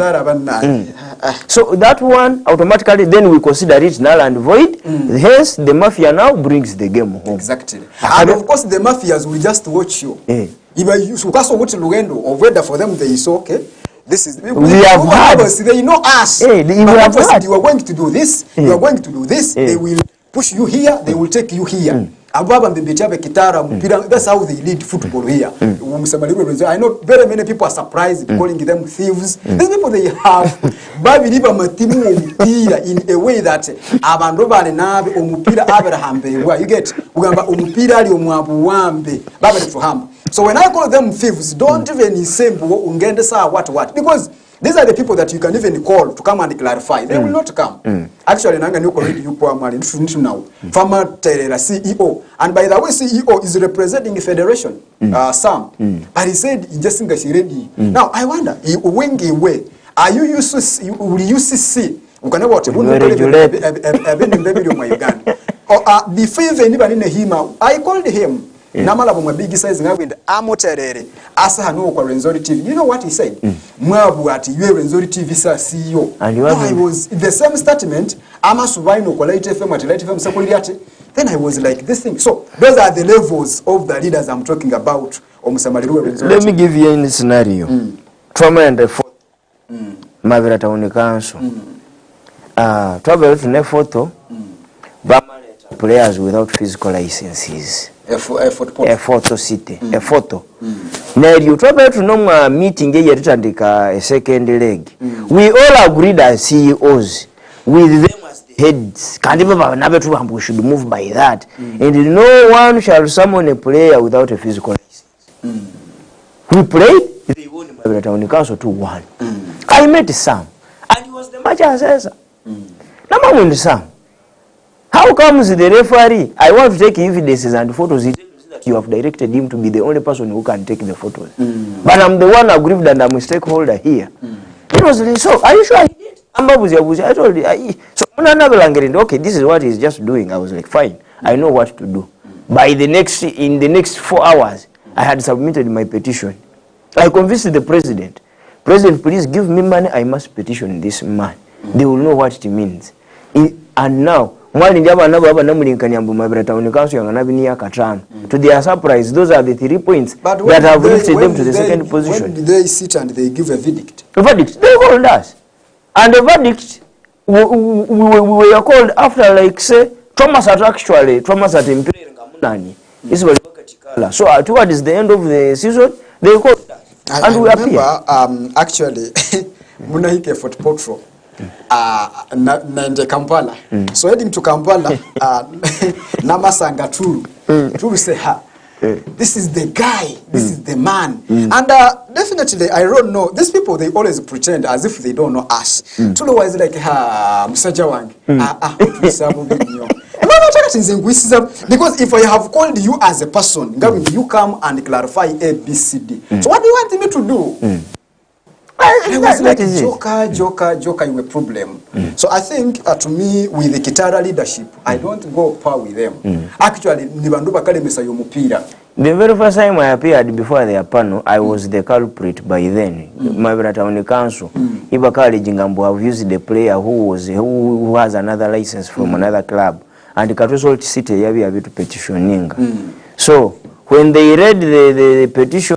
So that one automatically then we consider it null and void. Hence the mafia now brings the game home. Exactly. And of course the mafias will just watch you. If you or whether for them they is okay. This is we have had. They know us. You are going to do this. You are going to do this. They will push you here. They will take you here. That's how they lead football here. I know very many people are surprised calling them thieves. These people they have in a way that you get so when I call them thieves, don't even say what because these are the people that you can even call to come and clarify. They will not come. Actually, now former CEO, and by the way, CEO is representing the federation, Sam. But he said, just ready. Now I wonder, way are you used to see? Will you see? You can watch before anybody in him, I called him. Namala from a big size and Amoterere, Asa no Renzori TV. You know what he said? Mwabu at you Renzori TV CEO. And I was the same statement. Amasuvino, Quality FM, at Light FM, Secondary. Then I was like, this thing. So those are the levels of the leaders I'm talking about. Let me give you a scenario. Trauma and the photo. Mavera Town Council. Travel to photo. Players without physical licenses. A photo city. A photo. Now you travel to know meeting a second leg. We all agreed as CEOs with them as the heads. Can't even we should move by that. And no one shall summon a player without a physical license. We played they won Mabera Town Council 2-1. I met Sam, and he was the match assessor. Number one, Sam. How comes the referee? I want to take evidences and photos. He tells me that you have directed him to be the only person who can take the photos. But I'm the one aggrieved and I'm a stakeholder here. It was really so. Are you sure I did? I told you. So okay, this is what he's just doing. I was like, fine. I know what to do. In the next 4 hours, I had submitted my petition. I convinced the president. President, please give me money. I must petition this man. They will know what it means. And now, to their surprise, those are the 3 points that have lifted them to the second position. When did they sit and they give a verdict? A verdict? They called us. And the verdict, we were called after, like, say, Thomas at Imperial Gamunani. This was so towards the end of the season, they called us. And we remember, actually, Munahike Fort Potro. Nende Kampala. So heading to Kampala, Namasanga Turu say, this is the guy, this is the man. And definitely, I don't know, these people, they always pretend as if they don't know us. Tulu was like, Musajawang, because if I have called you as a person, you come and clarify A, B, C, D. So what do you want me to do? I was like, Joker, you a problem. So I think, to me, with the Kitara leadership, I don't go par with them. Actually, the very first time I appeared before their panel, I was the culprit by then. My brother on the council, Ibakali Jingambo have used the player who has another license from another club, and the Katuso City Yabi to petitioning. So when they read the petition,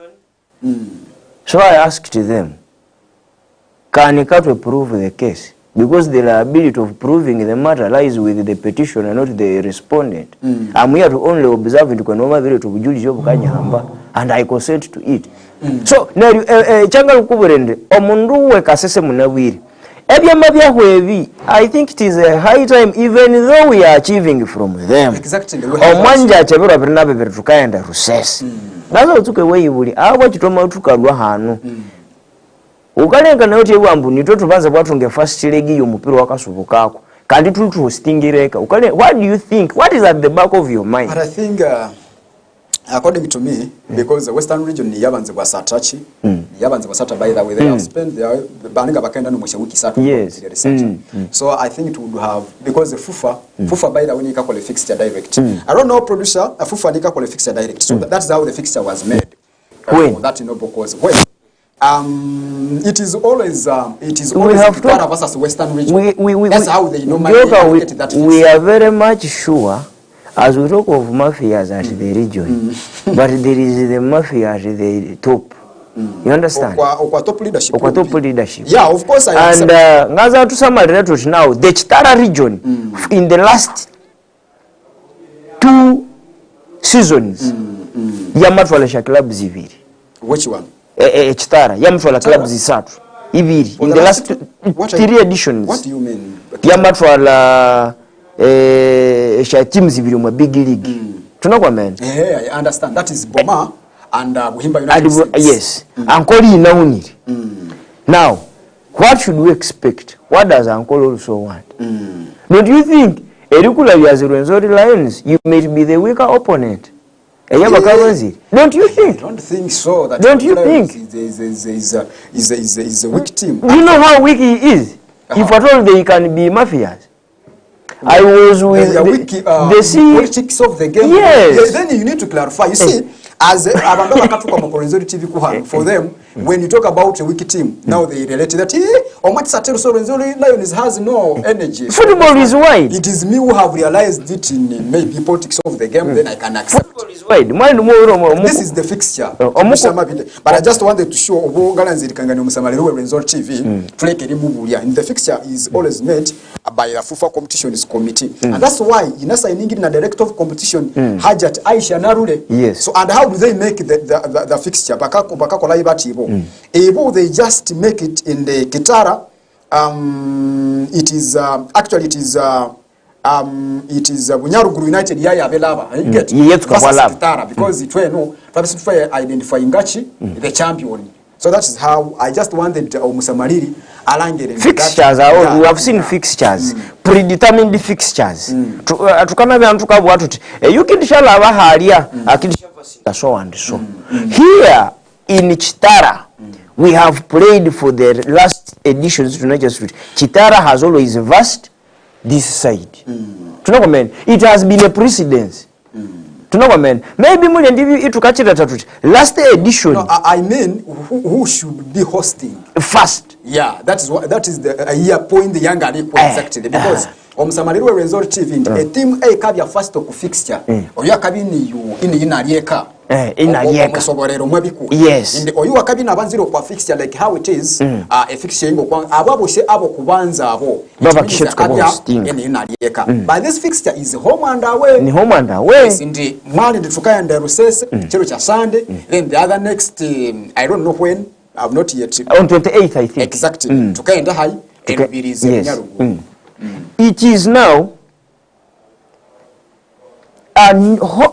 so I asked them, can you prove the case? Because the liability of proving the matter lies with the petitioner and not the respondent. I'm here to only observe it, and I consent to it. So, I think it is a high time, even though we are achieving from them. Exactly. Ukalenga na yote wambu nito tubanza bwatunge first league yo mupira wakasubukako kandi tutu stingireka ukale. What do you think? What is at the back of your mind? But I think according to me, because the Western region ni yabanze Basatachi, yabanze Basata, by the way, they have spent their baninga bakenda no Ekisathiro. Yes. So I think it would have, because the FUFA by the way nika call a fixture direct. I don't know producer, a FUFA nika call a fixture direct. So that's how the fixture was made. When? That because when it is always Kitara versus Western region. That's how they normally get that. We are very much sure, as we talk of mafias at the region, but there is the mafia at the top. You understand? Top leadership. Top leadership. Yeah, of course I understand. And Ngaza to some now, the Kitara region in the last 2 seasons, Yamatwalesha club ziviri. Which one? Kitara Yamatwala club zisatu ibiri in the last 3 editions. What do you mean? Yamatwala teams ibiri mu big league. Tunakwamene. I understand. That is Boma and Buhimba United. Yes. Ankoli inauniri. Now, what should we expect? What does Uncle also want? Don't you think particularly as Rwenzori Lions, you may be the weaker opponent? Don't you think? I don't think so. That don't you think? Is a weak team. You know how weak he is? If at all they can be mafias. I was with the politics of the game. Yes. Then you need to clarify. You see, as Rwenzori TV for them, when you talk about a weak team, now they relate that Rwenzori Lions has no energy. Football is wide. It is me who have realized it in maybe politics of the game. Then I can accept. Football is wide. This is the fixture. But I just wanted to show Rwenzori TV. And the fixture is always made by the FUFA competitions committee, and that's why signing in a director of competition Hajat Aisha Narule. Yes. So and how do they make the fixture? They just make it in the Kitara. It is actually it is Bunyaruguru United Yaya Belava. Kitara because it were no identifying Ngachi the champion. So that is how I just wanted Musamaliri alangere fixtures. We have seen fixtures, predetermined fixtures. Tukana byantuka bwatuti yukindi shalaba halia akindi shava so and so. Here in Chitara we have played for the last editions to Niger Street. Chitara has always versed this side. It has been a precedence. Maybe last edition. No, I mean, who should be hosting first? Yeah, that is the year point the younger exactly because Musamaliri Resort TV a team a kabya first to fixture or you kabini you in alieka yes in the or you kabina banziro kwa fixture like how it is a fixture ngo kwa ababo she abo kubanza abo baba kishetuka hosting in alieka but this fixture is home and away ni home and away ndi mwali ndifukaya nda Rusese chero cha Sunday then the other next I don't know when I've not yet on 28th I think exactly tukaenda high yes. It is now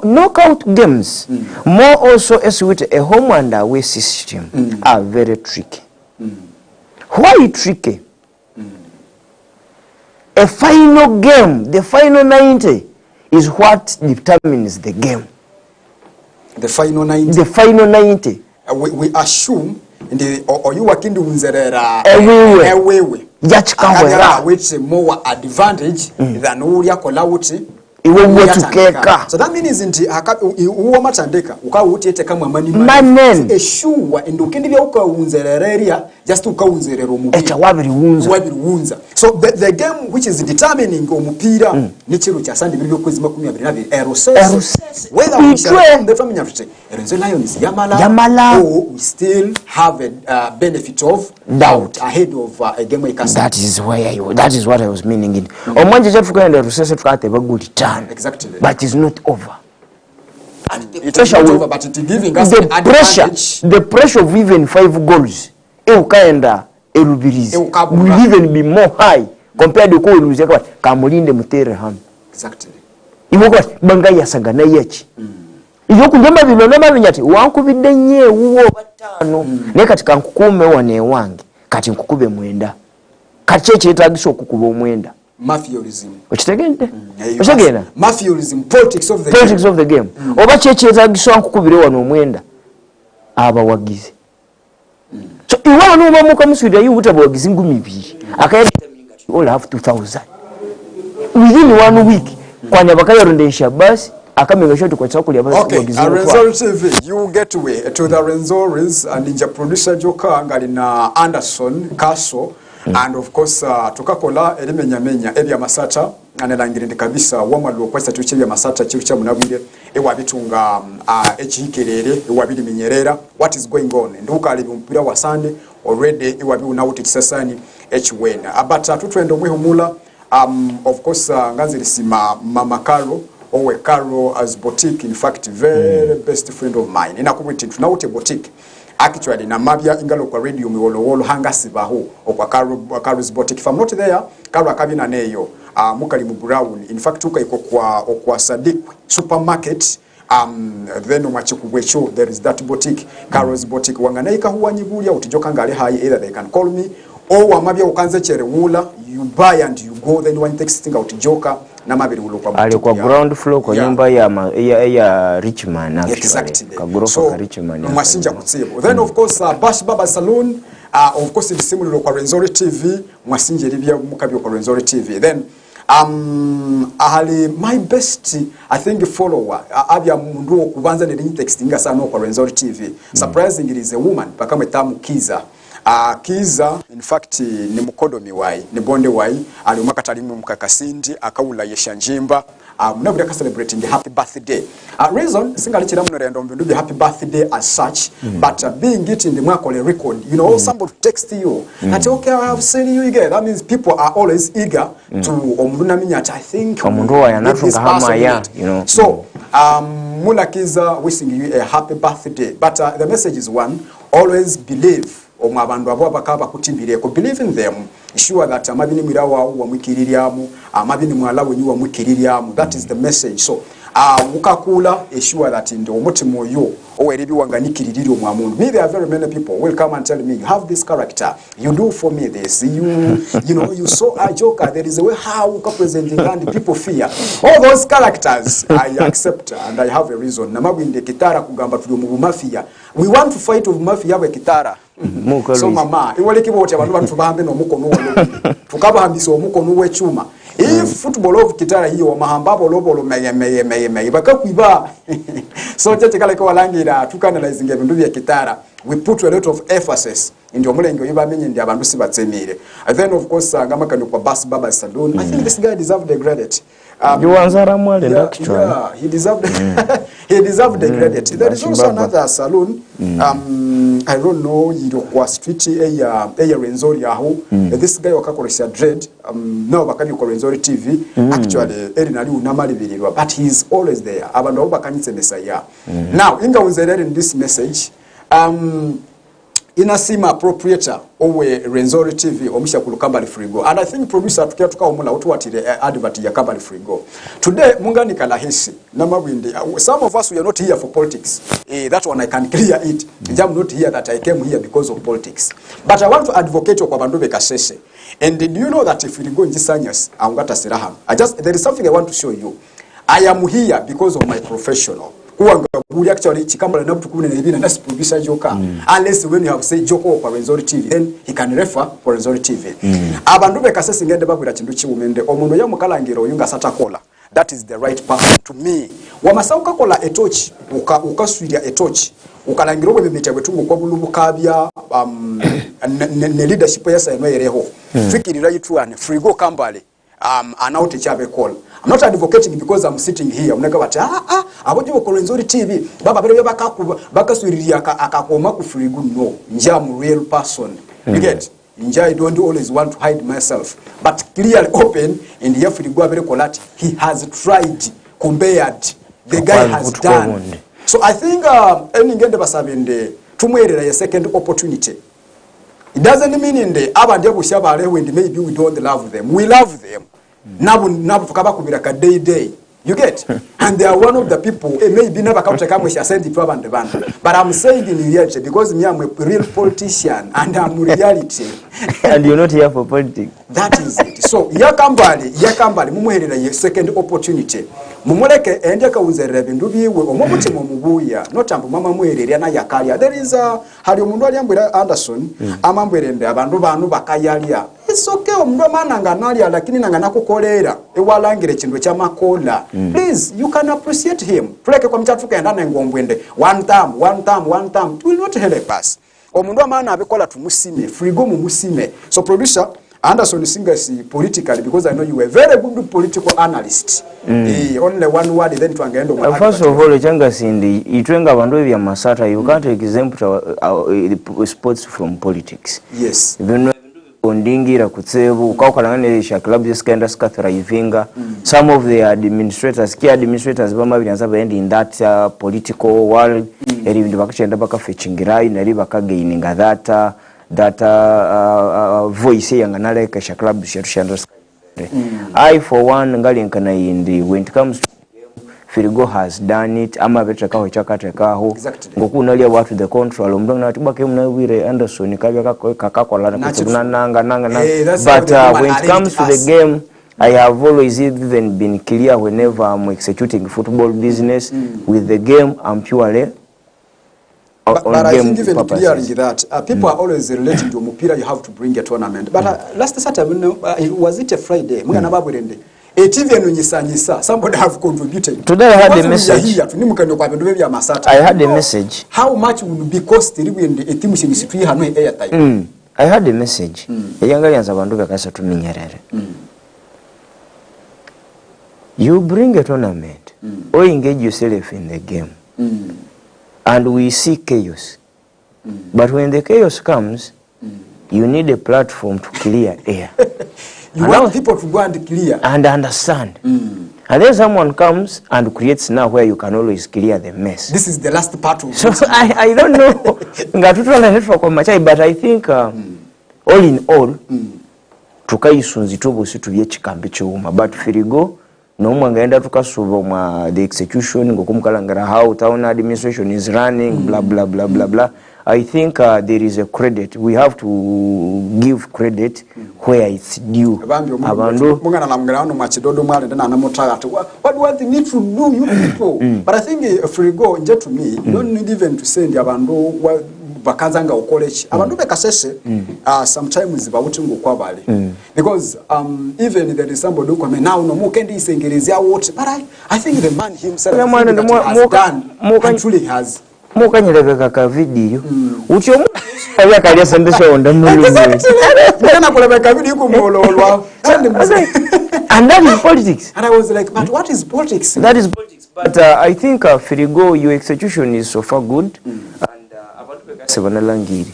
knockout games more also as with a home and away system are very tricky. Why tricky? A final game, the final 90 is what determines the game. The final 90. The final 90. We assume or you working the unzerera everywhere. Yachikawera which more advantage than uri akola wuti iwe tukeka. So that means uwa matandeka ukawuti ete kama manen eshuwa ndo ukindi bya ukawunzerera area just ukawunzerera omupira echa wabiri wunza. So the game which is determining omupira ni chiro cha Sunday bibyo kwezi 22 erosese whether we shall the family after Renzo Lions Yamala we still have a benefit of doubt ahead of a game like that is what I was meaning in omanje chatukenda rusese tukate baguli turn exactly but it's not over. It's not over but it's giving us the pressure of even 5 goals ukaenda erubirizi will even be more high compared to ko lose kwa kamulinde mutere ham exactly iwo kwa banga yasaga na yechi iyo kujamba bino n'ababinyati wankubidde nye uwo batano ne katika nkukume wane wange kati nkukube mwenda kati cheche etagisho okukuba omwenda mafiolism okitegende oshagena mafiolism politics of the game oba cheche etagisho nkukubire wano omwenda aba wagize so iwa no ba muka muswida yu utabo wagize 200 akaya all have 2000 within 1 week kwanya bakayarondesha basi akamenga shoti kwa chakuli abasi wagize Renzo TV you get away to the Renzo's and ninja producer Joka ngali na Anderson Kaso and of course tukakola elimenyamenya Ekyamasatha anelangirinde kabisa wamalo kwesa Kyebyamasatha chiru kya munabwire ewabitunga echihikerere ewabiri minyerera what is going on nduka ali mpira wa Sunday already ewabi unawuti kisasani echiwena abata tutwendo mwehumula of course nganziri sima mama Karo owe Karo as boutique in fact very best friend of mine inakubwiti tunawute boutique actually na mabya ingalo kwa radio miwolowolo hanga sibaho okwa Karo's boutique if I'm not there Karo akabina neyo mukali mu brown in fact ukaiko kwa Sadiq supermarket then omachikubwecho there is that boutique Karo's boutique wanganaika huwanyibulia utijoka ngale high either they can call me or amabya ukanze cherewula you buy and you go then one texting out joka na mabiri ulokwa ali kwa ground floor kwa nyumba ya Richman exactly kagorofa ka Richman mwasinja kutsibo then of course Bash Baba Salon of course the same lo kwa Renzo TV mwasinje libya mukabyo kwa Renzo TV then ahali my best I think follower abya mundu okubanza ne textinga sana kwa Renzo TV surprisingly it is a woman pakame tamu Kiza Kiza in fact ni mukodomi wai ni bonde wai ali umakatalimu mkakasindi akawula yeshanjimba munabira ka celebrating the happy birthday reason singa lichira munorendo mbindu happy birthday as such but being it in the mwakole record you know somebody text you that okay I have seen you again that means people are always eager to omruna minyata I think omundu yanatunga hama ya you know so Mula Kiza wishing you a happy birthday but the message is one always believe omwabandu abo bakaba kutimbireko believe in them sure that amabini mirawa wa mwikiririamu amabini mwala wenyu wa mwikiririamu that is the message so ukakula sure that ndo omutima yo oweribi wanganikiriri omwamundu. Me, there are very many people will come and tell me, you have this character, you do for me this, you know, you saw a joker, there is a way how you presenting and people fear. All those characters I accept and I have a reason. Namabinde kitara kugamba tuli mu mafia. We want to fight with mafia bwe kitara. So mama, iwole kibote abantu batubahambe no mukono walo. Tukabahambisa omukono w'ekyuma. If football of kitara hiyo mahambabo lobolo meye bakakwiba. So tete kale ko walangira tukanalize ebintu bya kitara. We put a lot of emphasis in the omulenge oyibamenye ndi abantu sibatsemire. And then of course ngamakano kwa Bass Baba Salon. I think this guy deserved the credit. You answer actually. Yeah, he deserved he deserved the credit. There is also another salon. I don't know, Yirokwa Street a Renzori aho. This guy wakakoresha dread. Now bakani ko Renzori TV. Actually erinali unamali bilirwa, but he is always there. Abantu bakanyitse Messiah. Now inga unzerere in this message. Inasima proprietor owe Renzori TV omusha kulukambali frigo, and I think producer tukia tuka omula utuwatire advert ya kambali frigo. Today mungani kalahisi namabwinde. Some of us we are not here for politics. That one I can clear it. I'm not here that I came here because of politics, but I want to advocate kwa bandu bekasese. And did you know that if we go in Jisanyas angata siraham, there is something I want to show you. I am here because of my professional. Who actually chikambala na tukune na that's producer Joker. Unless when you have said Joko for Renzori TV, then he can refer for Renzori TV. Abantu bekasese ngende babwira chindu chiwumende omuntu ya mukalangiro yunga satakola. That is the right path to me. Wamasauka kola etochi ukaswiria etochi ukalangiro bwe bimete bwetungo kwa bulubu kabya ne leadership yasa yereho. Fikirira yitu ane frigo kambale anaute chabe call. I'm not advocating because I'm sitting here. Uneka bati aboje ko Renzori TV baba bere bakaswiriria akakoma ku frigo no. Njam real person. You get? I don't always want to hide myself, but clearly open in the frigo abere kolati he has tried, compared, the guy has done. So I think any ngende basabende tumwerera a second opportunity. It doesn't mean in the abandi bushabale when maybe we don't love them. We love them. Nabu tukaba kubira ka day. You get? And they are one of the people, maybe never come to come with send it to abandi band. But I'm saying in reality because me I'm a real politician and I'm reality. And you're not here for politics. That is it. So yakambali mumuherera ye second opportunity. Mumuleke ende ka unzerera bindu biwe omubuti mumubuya notambu mama muherera na yakalya. There is hali omundu aliyambira Anderson amambwerende abantu banu bakayalya. It's okay omundu amananga nalya lakini nanga nakukolera ewalangire chindu kya makola. Please, you can appreciate him. Tuleke kwa mchatu kenda na ngombwende one time it will not help us. Omundu amana abikola tumusime frigo mumusime. So producer Anderson Singers politically, because I know you were a very good political analyst. Only one word then to angendo. First of all, Changasindi, itwenga bandu Kyebyamasatha, you can't exempt sports from politics. Yes. Kondingira kutsebu ukaokalanganisha club zisikaenda sikathraivinga. Some of the administrators, key administrators bama bianza baendi in that political world. Eri bindu bakachenda bakafetchingirai nari bakagaininga that voice yanganale kasha club shatushanda. I for one ngali nkana indi when it comes to Firigo has done it. Ama vetra kaho chakate kaho. Ngoku nalia watu the control. Umdong na tibake mnawire Anderson kabya kakakola na kutsuna nanga. But when it comes to the game, I have always even been clear whenever I'm executing football business with the game. I'm purely but I think even clearing that people are always relating to Mupira. You have to bring a tournament. But last Saturday, was it a Friday? Somebody have contributed. Today I had a message. I had a message. How much would be costly when the team is 300 airtime? I had a message. You bring a tournament or engage yourself in the game. And we see chaos. But when the chaos comes, you need a platform to clear air. You want people to go and clear. And understand. And then someone comes and creates now where you can always clear the mess. This is the last part of so I don't know. But I think all in all, tukaisunzi tubu situ yechikambi chuma. But Firigo, nomwe ngaenda tukasuba mwa the execution ngokumukalangara how town administration is running blah blah blah blah blah. I think there is a credit. We have to give credit where it's due. Abandu mungana namngana no machidodo mwale ndana namotagati. What do I need to do, you people? But I think if we go nje to me, you don't need even to send abandu bakanzanga ukolechi. Abandu bekasese sometimes bawuti ngokwabali. Because even there is somebody who come now no mukendi isengerezia what. But I think the man himself has done actually has. Mukanyeleka ka video ucho ya kali sembesha onda mulungu kana kulebeka video kumololwa and that is politics. And I was like, but what is politics? That is politics. But I think Firigo, your execution is so far good and abantu bekase banalangire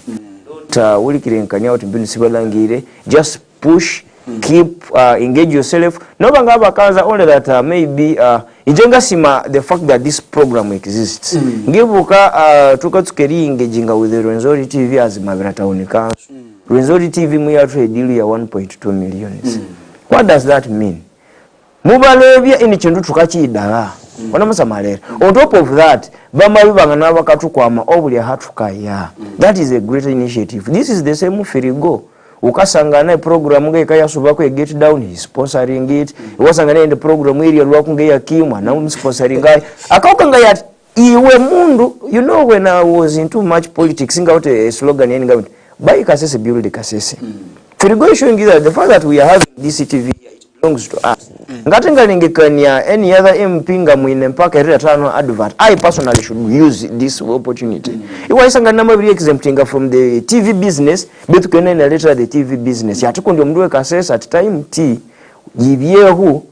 don't ulikirenkanya uti mbinu sibalangire, just push, keep engage yourself. No banga bakaza only that maybe ijenga sima the fact that this program exists. Ngibuka tukatukeri engaging with the Rwenzori TV as Mavera Town Council. Rwenzori TV we are a deal ya 1.2 million. What does that mean? Mubalebya ini chindu tukachidala. Wanamasa malera. On top of that, bama bibangana bakatukwama obuli hatukaya. That is a great initiative. This is the same Firigo. Ukasangana program nge kaya subako e get down, he sponsoring it. Wasangana in the program area lwaku nge ya kimwa na sponsoring guy. Akauka ya iwe mundu. You know, when I was into much politics, singa out a slogan in government, buy Kasese, build Kasese. Firigo is showing that the fact that we are having DCTV, it belongs to us. Ngatenga ningekania any other MP ngamwine mpaka erira tano advert. I personally should use this opportunity. Iwa isanga number be exempting from the TV business, but kwenene later the TV business. Yatuko ndio mduwe Kasese at time T yibyehu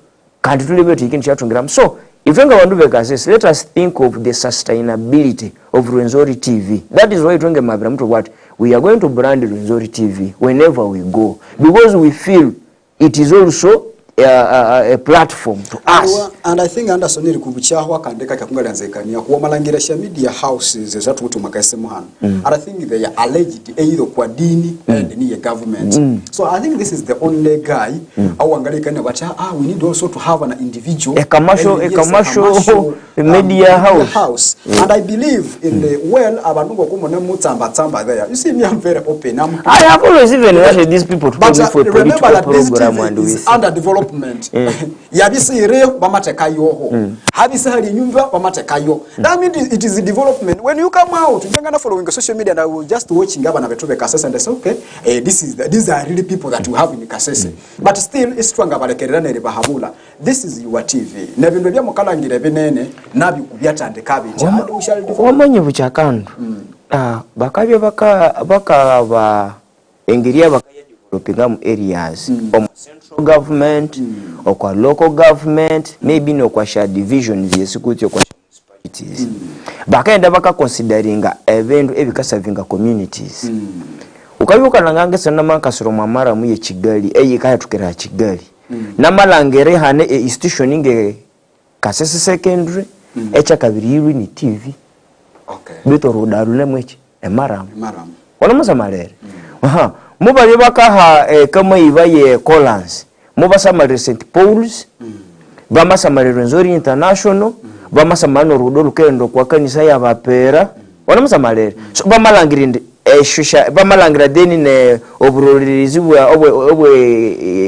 kandi tulebeti ikintu chatungiramu. So if you want Kasese, let us think of the sustainability of Rwenzori TV. That is why tunge mabira mtu what we are going to brand Rwenzori TV whenever we go, because we feel it is also a platform to us. And I think Anderson iri kubuchaho akandeka kakungalanzekania kuwa malangiresha media houses zatu kutu makasemu hano. And I think they are alleged either kwa dini and ni government. So I think this is the only guy au angalikana bacha we need also to have an individual a commercial media house. And I believe in the abanungo kumona mutsamba there. You see me, I'm very open. I have always even wanted these people to come for a political program and we under development. Yabisire bamateka yoho. Habisari nyumba bamateka yo. That means it is a development. When you come out, you're gonna following social media and I will just watching Gabana Betobe Kasese and they say, okay, these are really people that you have in Kasese. But still, it's strong about the Bahabula. This is your TV. Nebinobia Mokalangire Benene, Nabi Kubiata and the cabbage. Woman you chakandu. Bakabya baka engiria bakaya developing areas. Central government or kwa local government, maybe no kwa share division vya security kwa municipalities. Bakaenda baka considering eventu ebikasa vinga communities. Ukabyuka nangange sana makasoro mamara mu ye Kigali eyikaya tukera Kigali. Namalangere hane institution nge Kasese secondary echa kabiri ni TV. Okay. Bito rodarule mwechi emaram. Wala musamalere. Muba yebaka kama ibaye Collins. Muba samare St. Paul's. Bama samare Rwenzori International. Bama samano rudo lukendo kwa kanisa ya bapera. Wala musamalere. So bama langirinde shusha bama langira deni ne obrolirizi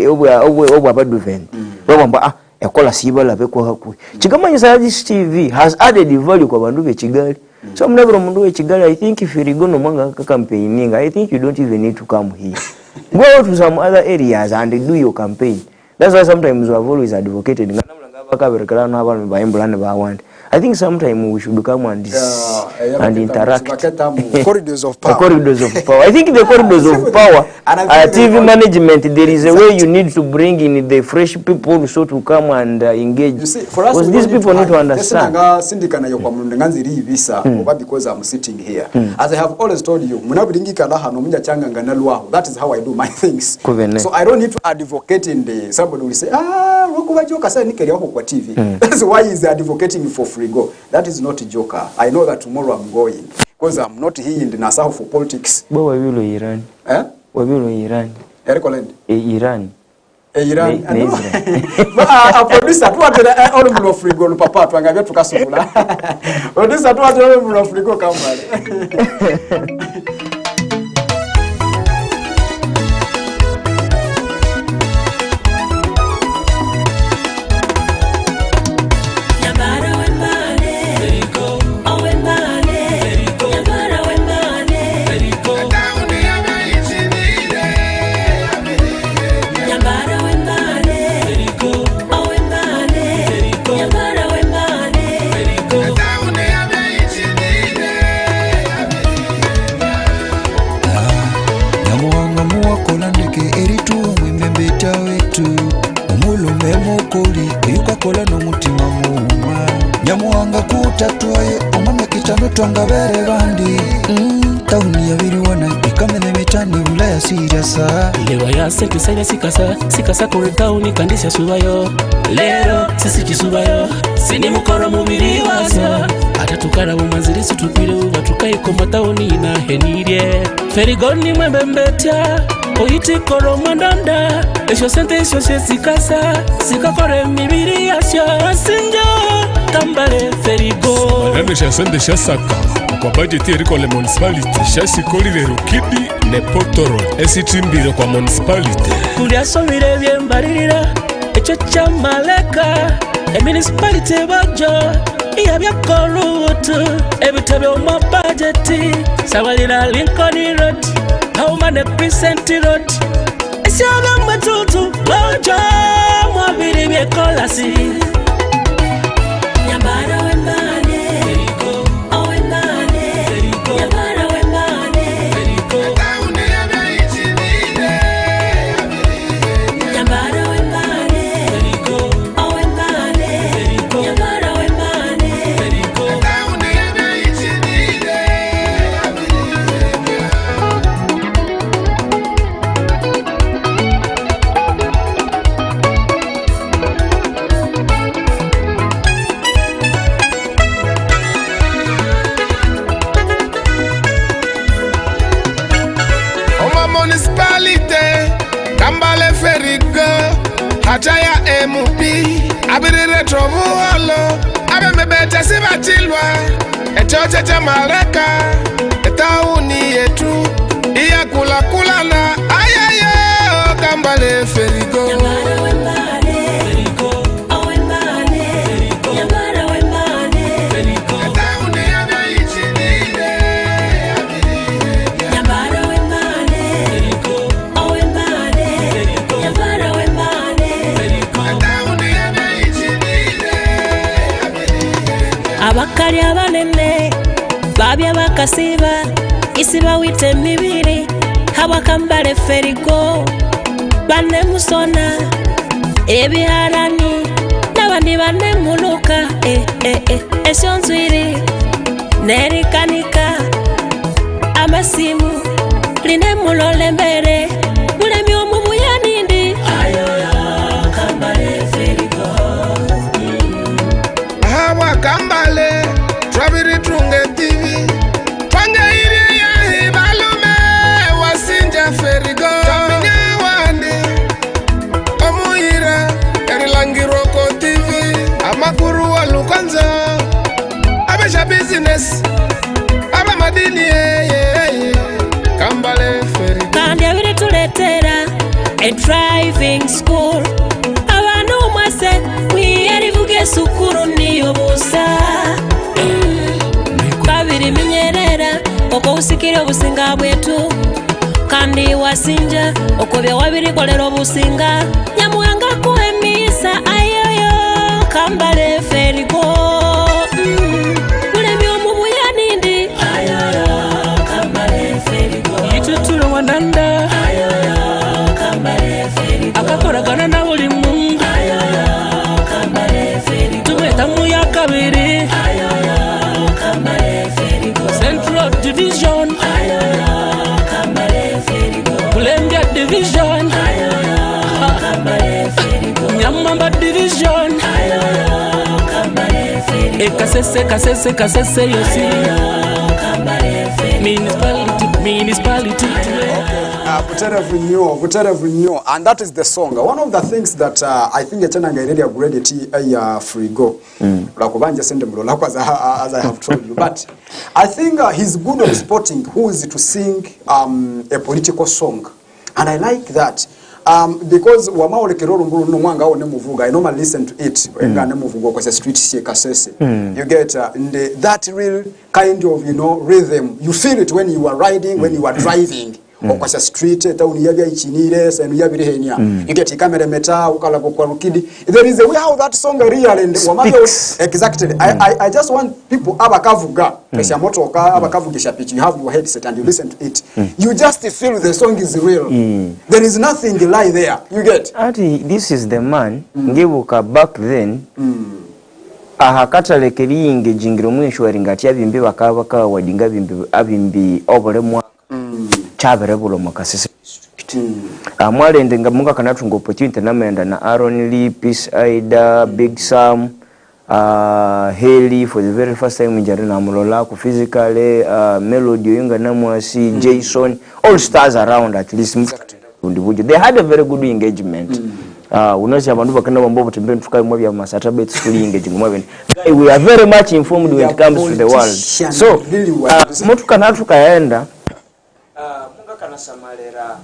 obwe abaduvent. Bama ekola sibala bekwa hakwe. Chikamanyisa this TV has added value kwa bandu be Kigali. So I'm never mundu we Kigali. I think if you go no manga campaigning, I think you don't even need to come here. Go to some other areas and do your campaign. That's why sometimes we have always advocated. I think sometimes we should come and interact. Corridors of power. Corridors of power. I think the corridors of power, TV management, there is a way you need to bring in the fresh people so to come and engage. You see, for us, because these people need to understand. Because I'm sitting here. As I have always told you, that is how I do my things. So I don't need to advocate in the somebody will say, TV. That's why he's advocating for free go. That is not a joker. I know that tomorrow I'm going because I'm not here in the Nassau for politics. But why will Iran? Eh? Why will Iran? Iran. Iran. Producer tuwatera all mulo frigo no papa twangabya tukasubula. Producer tuwatera all mulo frigo kambale. Nyamuwanga kutatwaye omame kichano twangabere bandi tauni ya biriwana ikamene mitani ulaya sirasa lewa ya sente saida sikasa kore tauni kandisya subayo lero sisi kisubayo sini mukoro mubiri waso atatukara bumanzirisi tukwire ubatukaye koma tauni na henirye ferigoni mwembembetya oyiti koro mwandanda esho sente esho sikakore mibiri yasyo asinjo Kambale Ferigo Madame Chassende Chassaka kwa budget eriko le municipality Chassikoli le Rukidi ne Potoro esitimbiro kwa municipality Kuliasomire byembalirira echo cha maleka municipality bajo iya byakolutu ebitebe mu budget sabalira Lincoln Road Haumane Crescent Road esyaga matutu bajo mwabiri byekolasi Kambale Ferigo Hataya MP Abirire Trovuolo Abe mebete sibatilwa Echoche cha mareka Etauni yetu Iya kula kulana Ayayo Kambale Ferigo Abakali abanene babya bakasiba isiba wite mibiri haba Kambale Ferigo bane musona ebiharani nabandi bane muluka esyonzwiri nerikanika amasimu line mulole mbere mulemi omubuyanindi Kambale Ferigo Hawa Kambale Trabiri Trunge TV Twanga iri ya hibalume Wasinja Ferigo Taminya wande Omuira Erilangiroko TV Amakuru wa Lukanzo Abesha business Aba madini Kambale Ferigo Kandi abire tuletera a driving school Abantu mwase mwiyerivuge sukuru niyo busa Babiri minyerera oko usikire obusinga bwetu kandi wasinja okobya wabiri kolero obusinga Nyamuwanga kuemisa ayoyo Kambale Ferigo mulemi omubuyanindi ayoyo Kambale Ferigo Itutulo wandanda ayoyo Kambale Ferigo akakoragana na buli mungu ayoyo Kambale Ferigo tumeta mu ya kabiri ayoyo Kambale Ferigo Central Division ayoyo Kambale Ferigo Kulembya Division ayoyo Kambale Ferigo Nyamamba Division ayoyo Kambale Ferigo Kasese yosi Kambale Ferigo Municipality Okay. Buterevu nyo, and that is the song. One of the things that I think Echenanga really upgraded free go. As I have told you, but I think he's good at spotting who is to sing a political song, and I like that. Because wamaole kiroro mbulu no mwanga one muvuga, I normally listen to it when I muvuga kwa street kasese. You get that real kind of, you know, rhythm. You feel it when you are riding, when you are driving. Kwa street town yabya ichinire senu yabire henya. You get camera meta ukala kwa rukidi. There is a way how that song real and wamaole exactly. I just want people abakavuga kesha motoka abakavugisha pitch. You have your headset and you listen to it. You just feel the song is real. There is nothing lie there. You get. Ati this is the man ngibuka back then. Ahakata lekeri engaging mwisho ringati abimbe bakaba wadinga abimbi obolemo chaberebulo makasese district. Amwalende ngamunga kanatunga opportunity namenda na Aaron Lee, Peace Aida, Big Sam, Haley for the very first time njari na mulola ku physically, Melody yunga namwasi, Jason, all stars around at least. They had a very good engagement. Unozi abantu bakana bambo butembe tukai mwa bya masata bet fully engaging mwa ben. We are very much informed when it comes to the world. So mutu kana tukaenda munga kana samalera.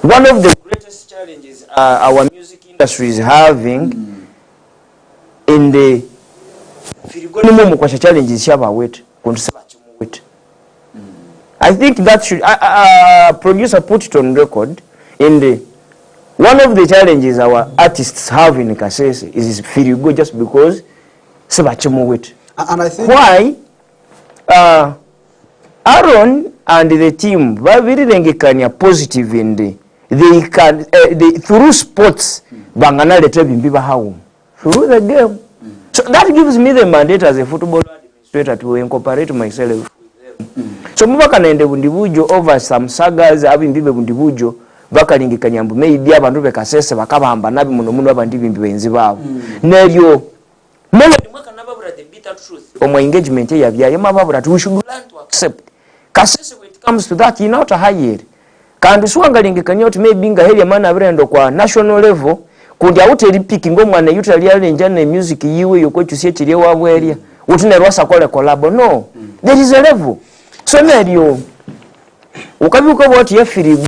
One of the greatest challenges our music industry is having in the firigoni mu kwa challenges shaba wet kuntusaba chimu wet. I think that should producer put it on record in the one of the challenges our artists have in Kasese is firigo just because sabachimo wet. And I think why Aaron and the team very rengekanya positive in they can through sports bangana leta bimbiba how through the game. So that gives me the mandate as a football administrator to incorporate myself with them. So mubaka naende bundibujo over some sagas abimbibe bundibujo bakalingi kanyambu maybe abantu bekasese bakabamba nabi muno abandi bimbi benzi babo neryo melody mwaka nababura the bitter truth omo engagement yabyaye mababura we should learn to accept kasese when it comes to that in out higher kandi swangalingi kanyoti maybe nga heli amana abrendo kwa national level kundi awuteri picking omwana yutali alenja na music yiwe yokochusie chiri wabweria utine rwasa kole collab no there is a level so neryo ukabyuka bwati yafirigo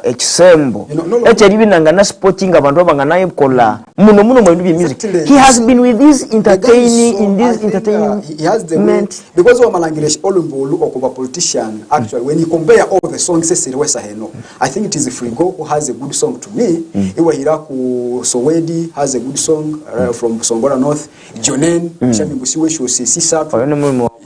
ekisembo ekeri binangana sporting abantu abangana kola muno mu music. He has been with this entertaining in this entertainment. He has the way, because of Malangirish Olumbolu or politician actually when you compare all the songs I think it is Frigo who has a good song to me. Iwa Hiraku Sowedi has a good song from Songora North. Jonen Shamibusiwe Shosisa.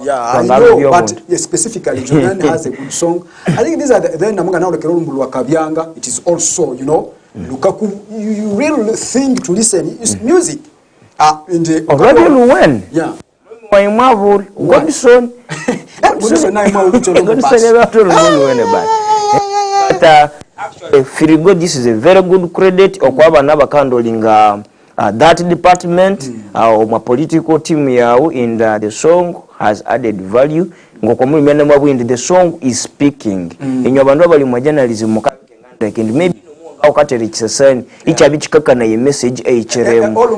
Yeah, I know, but specifically Jonen has a good song. I think these are then among now the Kabyanga. It is also, you know, Lukaku, you really think to listen is music. In the already when? Yeah. My marvel, Godson. But Firigo, this is a very good credit. Okwaba nabakandling that department or my political team in the song has added value. The song is speaking. In your bandobali journalism, and maybe no each a message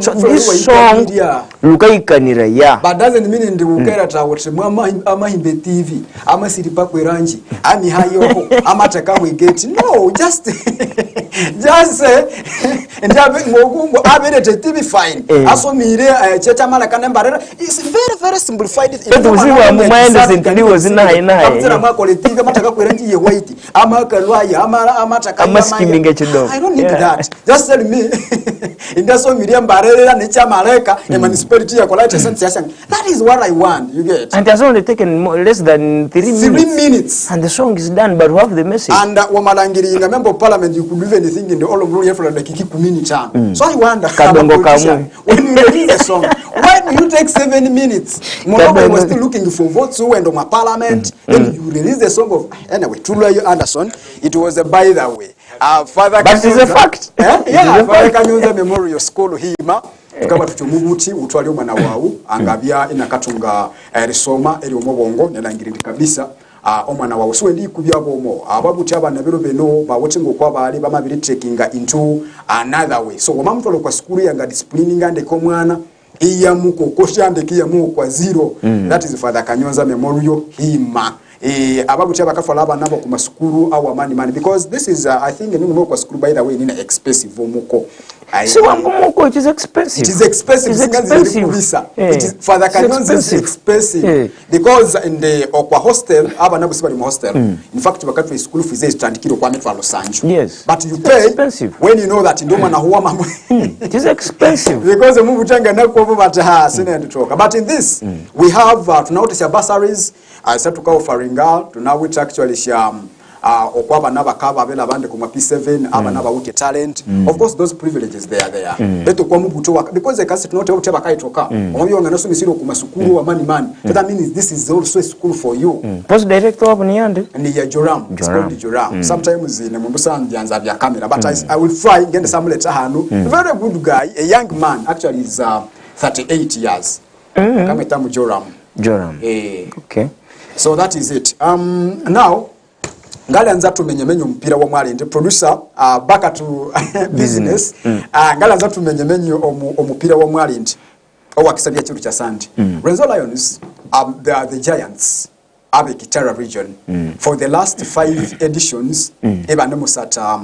so this song but doesn't mean in the Ukerata what Mahimbe TV, Amasiripa Ranji, Ami Hayo, Amataka we get no, just and Abed TV fine. Also Mire Chetamana Canambara is very, very simplified. I don't need that. Just tell me in the song medium barrier nature Maleka and municipality that is what I want. You get. And it has only taken less than 3 minutes. And the song is done, but we have the message. And Wamalangiri in a member of parliament, you could do anything in the all of Royal for the Kiki community. So I wonder when you release a song, why do you take 7 minutes? Moreover, was still looking for votes who went on my parliament. Then you release the song of anyway, Truloyo Anderson. It was a by the way. Father, but it's a fact. Yeah, Father Kanyuza Memorial School hima tukaba tuchumubuti utwali umwana wawu angabya inakatunga risoma eri omobongo nelangirindi kabisa omwana wawe so ndi kubya bomo ababuti abana biro beno bawotengo kwa bali bamabiri takinga into another way so wamamtolo kwa skulu yanga disciplining ande ko mwana iyamuko koshande kiyamuko kwa zero that is Father Kanyonza Memorial hima ababuti abakafala abana nabo ku masukuru au amani man because this is I think ningo kwa skulu by the way nina expensive omuko so muko it is expensive. It is expensive. It is Father Kanyonza is expensive because in the okwa hostel abana busi bali mu hostel in fact bakatwa school fees is tandikiro kwa metwalo sanju but you pay expensive. When you know that ndoma na huwa mamwe it is expensive because mu butanga nakwo but sina nditoka but in this we have to notice bursaries satuka offering to now it actually okwaba nabakaba abela bande ku P7 abana bawuke talent of course those privileges they are there beto kwa mubuto because the case not ute bakaitoka omubyo ngana so misiro ku masukuru amani man that means this is also a school for you post director of Niyande ni ya Joram sometimes in Mumbusa ndianza bya camera but I will try ngende samuleta hanu very good guy a young man actually is 38 years kama tamu Joram okay so that is it now ngalanza tumenyemenyo mpira wa Mwalindi producer back to business ngalanza tumenyemenyo omupira wa Mwalindi owakisabya kiru kya Sandi Renzo Lions they are the giants of Ekitara region for the last 5 editions ebane musata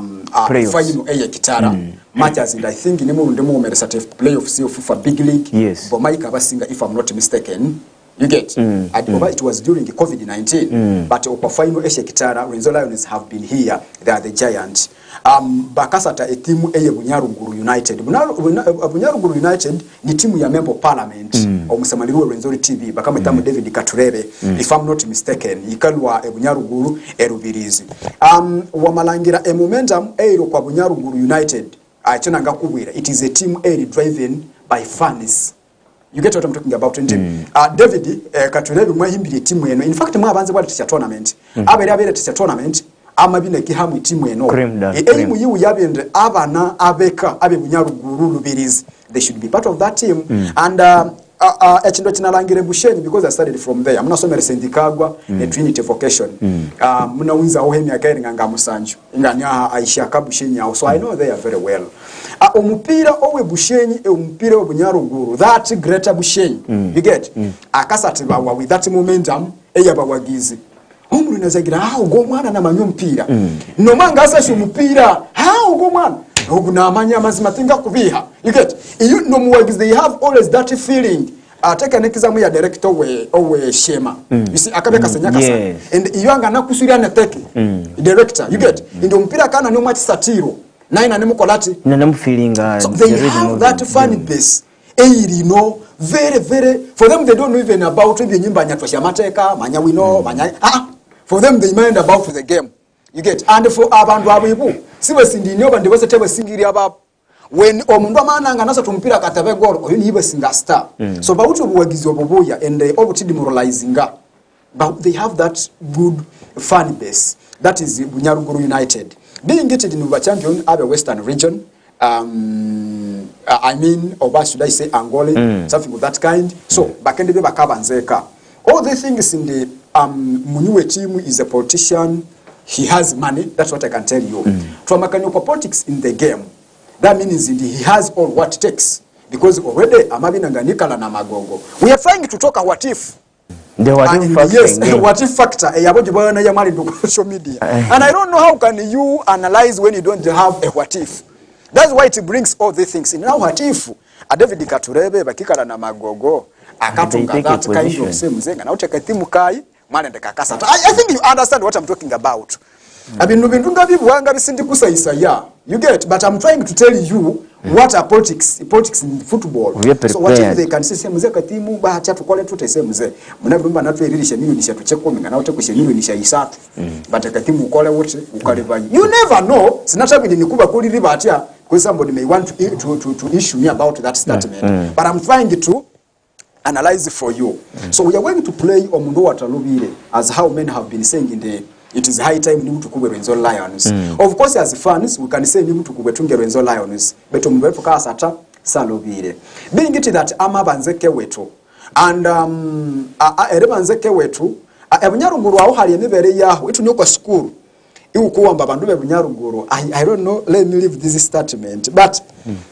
final Ekitara matches and I think ni mu ndemo meresate playoffs of FIFA Big League Bomaika basinga if I'm not mistaken. You get it was during the COVID-19 but for final Ekitara Renzo Lions have been here. They are the giants. Bakasata a team Bunyaruguru United. Bunyaruguru United ni timu ya member parliament omusamaliru Renzo TV bakametamu David Katurebe if I'm not mistaken ikalwa Bunyaruguru erubirizi wamalangira a momentum ero kwa Bunyaruguru United achana kubwira it is a team driven by fans. You get what I'm talking about David Katurebe mwahimbire timu eno in fact mwabanze bwa teacher tournament abere teacher tournament amabine kihamu timu eno eyimu yiwu yabende abana abeka abe Bunyaruguru Lubirizi they should be part of that team and echindo kinalangire Bushenyi because I studied from there muna somere Sendikagwa Trinity Vocation muna winza ohemi akairi nganga musanju inganya Aisha Kabushenyi so I know they are very well omupira owe Bushenyi omupira wa Bunyaruguru that greater Bushenyi you get akasati bawa with that momentum eyabawagizi umuri nazagira go mwana na manyo mpira no manga asashe umupira go mwana ogu na amanya mazima tinga kubiha you get you no muwagizi they have always that feeling take nekizamu ya director we shema you see akabeka senyaka sana and iyo anga nakusuri anateke director you get ndio mpira kana no Ekisathiro naina nemukolati feelinga so they have that funny base you know very for them they don't know even about the nyimba nyatwa mateka manya we know manya for them they mind about the game you get and for abantu abibu siwe sindinyo bandi bose tebe singiri aba when omundu amananga naso tumpira katabe goal oyo nibe singa star so bawutu buwagizi obubuya and they obuti demoralizing but they have that good fan base that is Bunyaruguru United being getting in the champion of the Western region I mean or should I say Angola something of that kind so bakende be bakabanzeka all the things in the Munyuwe team is a politician. He has money. That's what I can tell you. From Akanyoko politics in the game, that means he has all what it takes. Because already Amabinanganikala na Magogo. We are trying to talk a what if. The what if factor. Yes, the what if factor. Social media. And I don't know how can you analyze when you don't have a what if. That's why it brings all these things. Now what if David Katurebe bakikala na Magogo akatunga that kind of same zenga na uteka timu kai Mwalindi kakasata. I think you understand what I'm talking about. Abinubindunga bibuanga bisindi kusayisa ya. You get, but I'm trying to tell you what are politics in football. So what if they can say mzee katimu bacha tukole tutese mzee. Munabimba natwe iririsha milioni 3 na ute kushe milioni 3 but katimu ukole wote ukaliva. You never know. Sinata bindi nikuba kuli riba atia because somebody may want to issue me about that statement. But I'm trying to analyze it for you. So we are going to play Omundo Watalubile as how many have been saying in the it is high time nimu tukube Renzo Lions. Of course as fans we can say nimu tukube tunge Renzo Lions. Beto mwefu kasata salubile. Being it that ama banzeke wetu and ere banzeke wetu Ebunyaruguru aho hari emibere yaho itu nyoko school iwukuwamba bandu bebunyaruguru. I don't know, let me leave this statement, but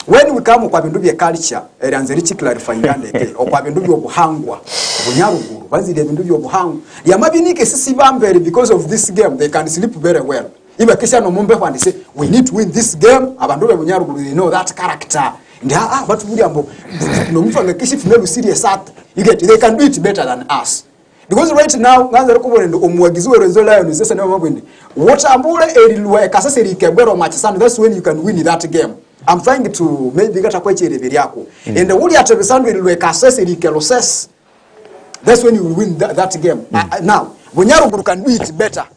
when we come kwa bindu bye culture eranze richi clarifying ande okwa bindu byo buhangwa bunyaruguru bazire bindu byo buhangwa yamabinike sisi bambere because of this game they can sleep very well. Ibe kisha no mumbe kwandi say we need to win this game abandu bebunyaruguru they know that character. But we are no mfanga kishi fumelu serious at you get they can do it better than us. Because right now nganza rukubonendo omwagizi we Renzo Lions sese nayo mabwende wotambule elilwe kasase likebero match sana. That's when you can win that game. I'm trying to maybe gata kwechele vyako and uli atebesando elilwe kasase likeloses. That's when you will win that game. Now Bunyaruguru can do it better.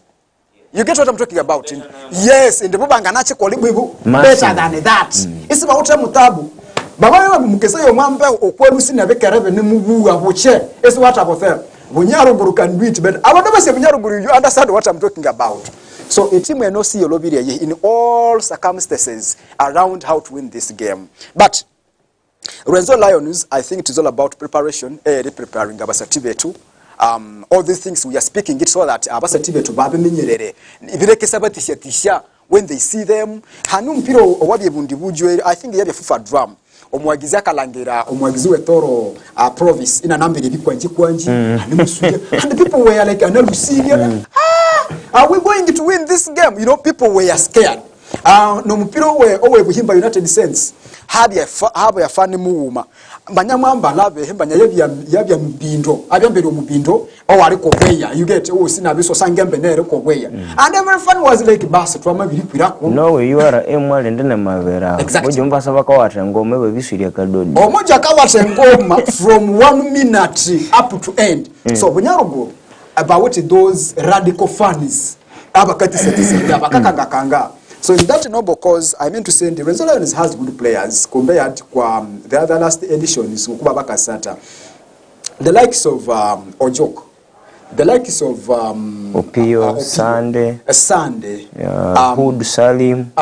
You get what I'm talking about? Yes, and the bubanga nache kwa libu better than that. Isi ba uta mutabu baba yo mukese yo mwambe okwelu sina bekerebe ne mubu aboche. Isi what about them? Bunyaruguru can do it better. Abantu base Bunyaruguru, you understand what I'm talking about. So a team will not see Olobiri in all circumstances around how to win this game. But Renzo Lions, I think it is all about preparation, preparing Ekisathiro. All these things we are speaking it so that Ekisathiro babe minyerere. Ibireke sabatisha tisha when they see them. Hanu mpiro owabi bundibujwe, I think yabe fufa drum. Omwagizi akalangera omwagizi wetoro province ina nambere bikwanji animusuye and the people were like analusiria are we going to win this game? You know, people were scared. No mpiro we buhimba United Saints haba ya fani muuma banyamwamba lave hembanya yabya mubindo abyambere omubindo owali kogweya you get sina biso sangembe nere kogweya and every fan was like bas twama biri kwirako no you are emwale ndene mavera bojo mbasa bakawata ngoma bebisiriya kadodi omoja kawata ngoma from 1 minute up to end. So Bunyaruguru about those radical fans abakati setisi abakakanga. So in that noble cause, I mean to say the Renzo Lions has good players compared to the other last editions. Kyebyamasatha, the likes of Ojok, the likes of Opio, Sunday, Hood Salim,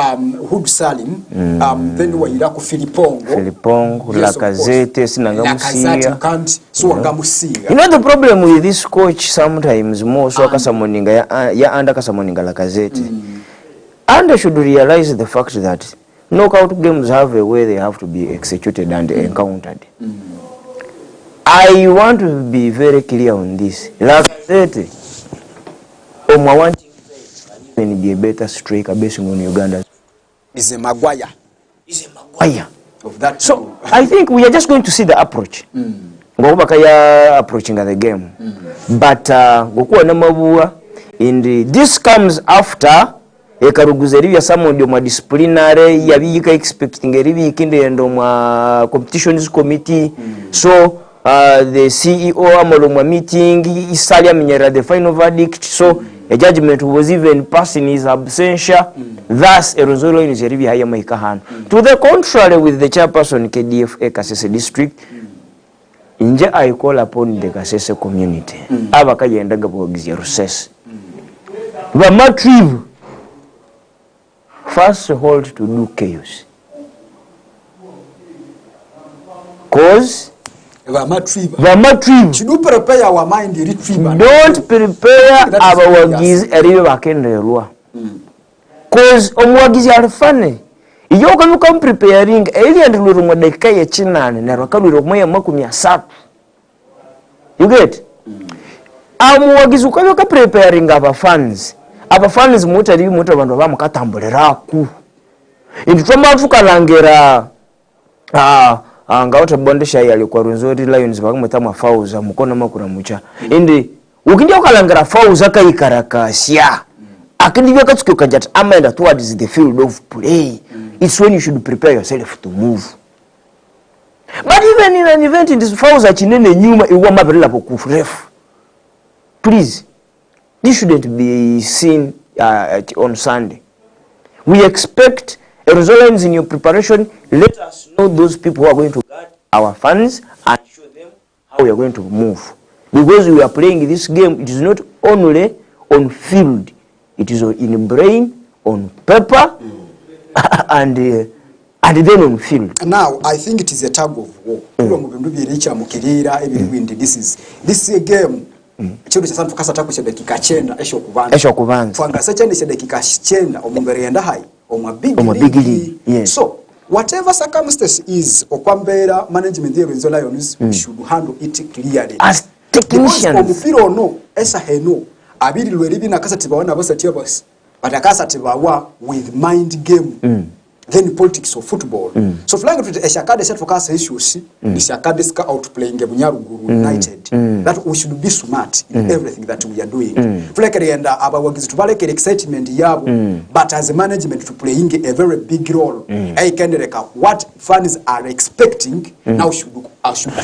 then we have Philipongo, Lacazette, Sinangamusia. Can't so Gamusia. You know the problem with this coach sometimes more so Kasamoninga ya under Kasamoninga Lacazette. And they should realize the fact that knockout games have a way they have to be executed and encountered. I want to be very clear on this. Like I said, Omwa can be a better striker based on Uganda. Is a Maguire. Of that. So I think we are just going to see the approach. Ngobakaya approaching the game. But gokuwa na mabua this comes after ekaruguzeri ya someone ma disciplinary yabiyika expecting eribi ikinde ndo ma competitions committee. So the CEO amolomwa meeting isali amenyera the final verdict. So a judgment was even passed in his absentia. Thus a resolution is eribi haya maikahan. To the contrary, with the chairperson KDF Kasese district, inje I call upon the Kasese community abakayendaga bogizya recess bamatrive first hold to do chaos. Cause should prepare our mind retrieval. Don't prepare our wagiz eribe bakenderwa. Cause omwagizi alifane. Iyo kamuka preparing eli anduluru modeka ya chinane na rakaluru moya makumi asatu. You get? Amwagizi ukayoka preparing our fans. Aba fans mutari mutu abantu bamukatambuliraku inditoma tukalangera ngawota bondesha yali kwa Renzo Lions bakumutama fauza mukono makura mucha indi ukindi ukalangera fauza kayikarakasya akindi byakatsuke kajat amenda towards the field of play. It's when you should prepare yourself to move. But even in an event in this fauza chinene nyuma iwa mabirila pokurefu. Please, this shouldn't be seen on Sunday. We expect a resilience in your preparation. Let us know those people who are going to guard our fans and show them how we are going to move. Because we are playing this game, it is not only on field. It is in brain, on paper, and then on field. Now, I think it is a tug of war. This is a game. Ekirundo kya santu kasa taku dakika 9 esho kubanza twanga sekyandise dakika 9 omuntu eriyenda hayi omwa big league. Yes. So whatever circumstance is okwambera management ya Renzo Lions we should handle it clearly as technicians. Omupira ono esa heno abiri lweri bina kasa tibawana basatya basi batakasa tibawa with mind game. Then politics of football. So flying to Eshakade set for cast issues, Eshakade ska outplaying Bunyaruguru United. That we should be smart in everything that we are doing. Fleckere and Abawagiz to valek excitement yabu, but as a management to playing a very big role. I can recap what fans are expecting now should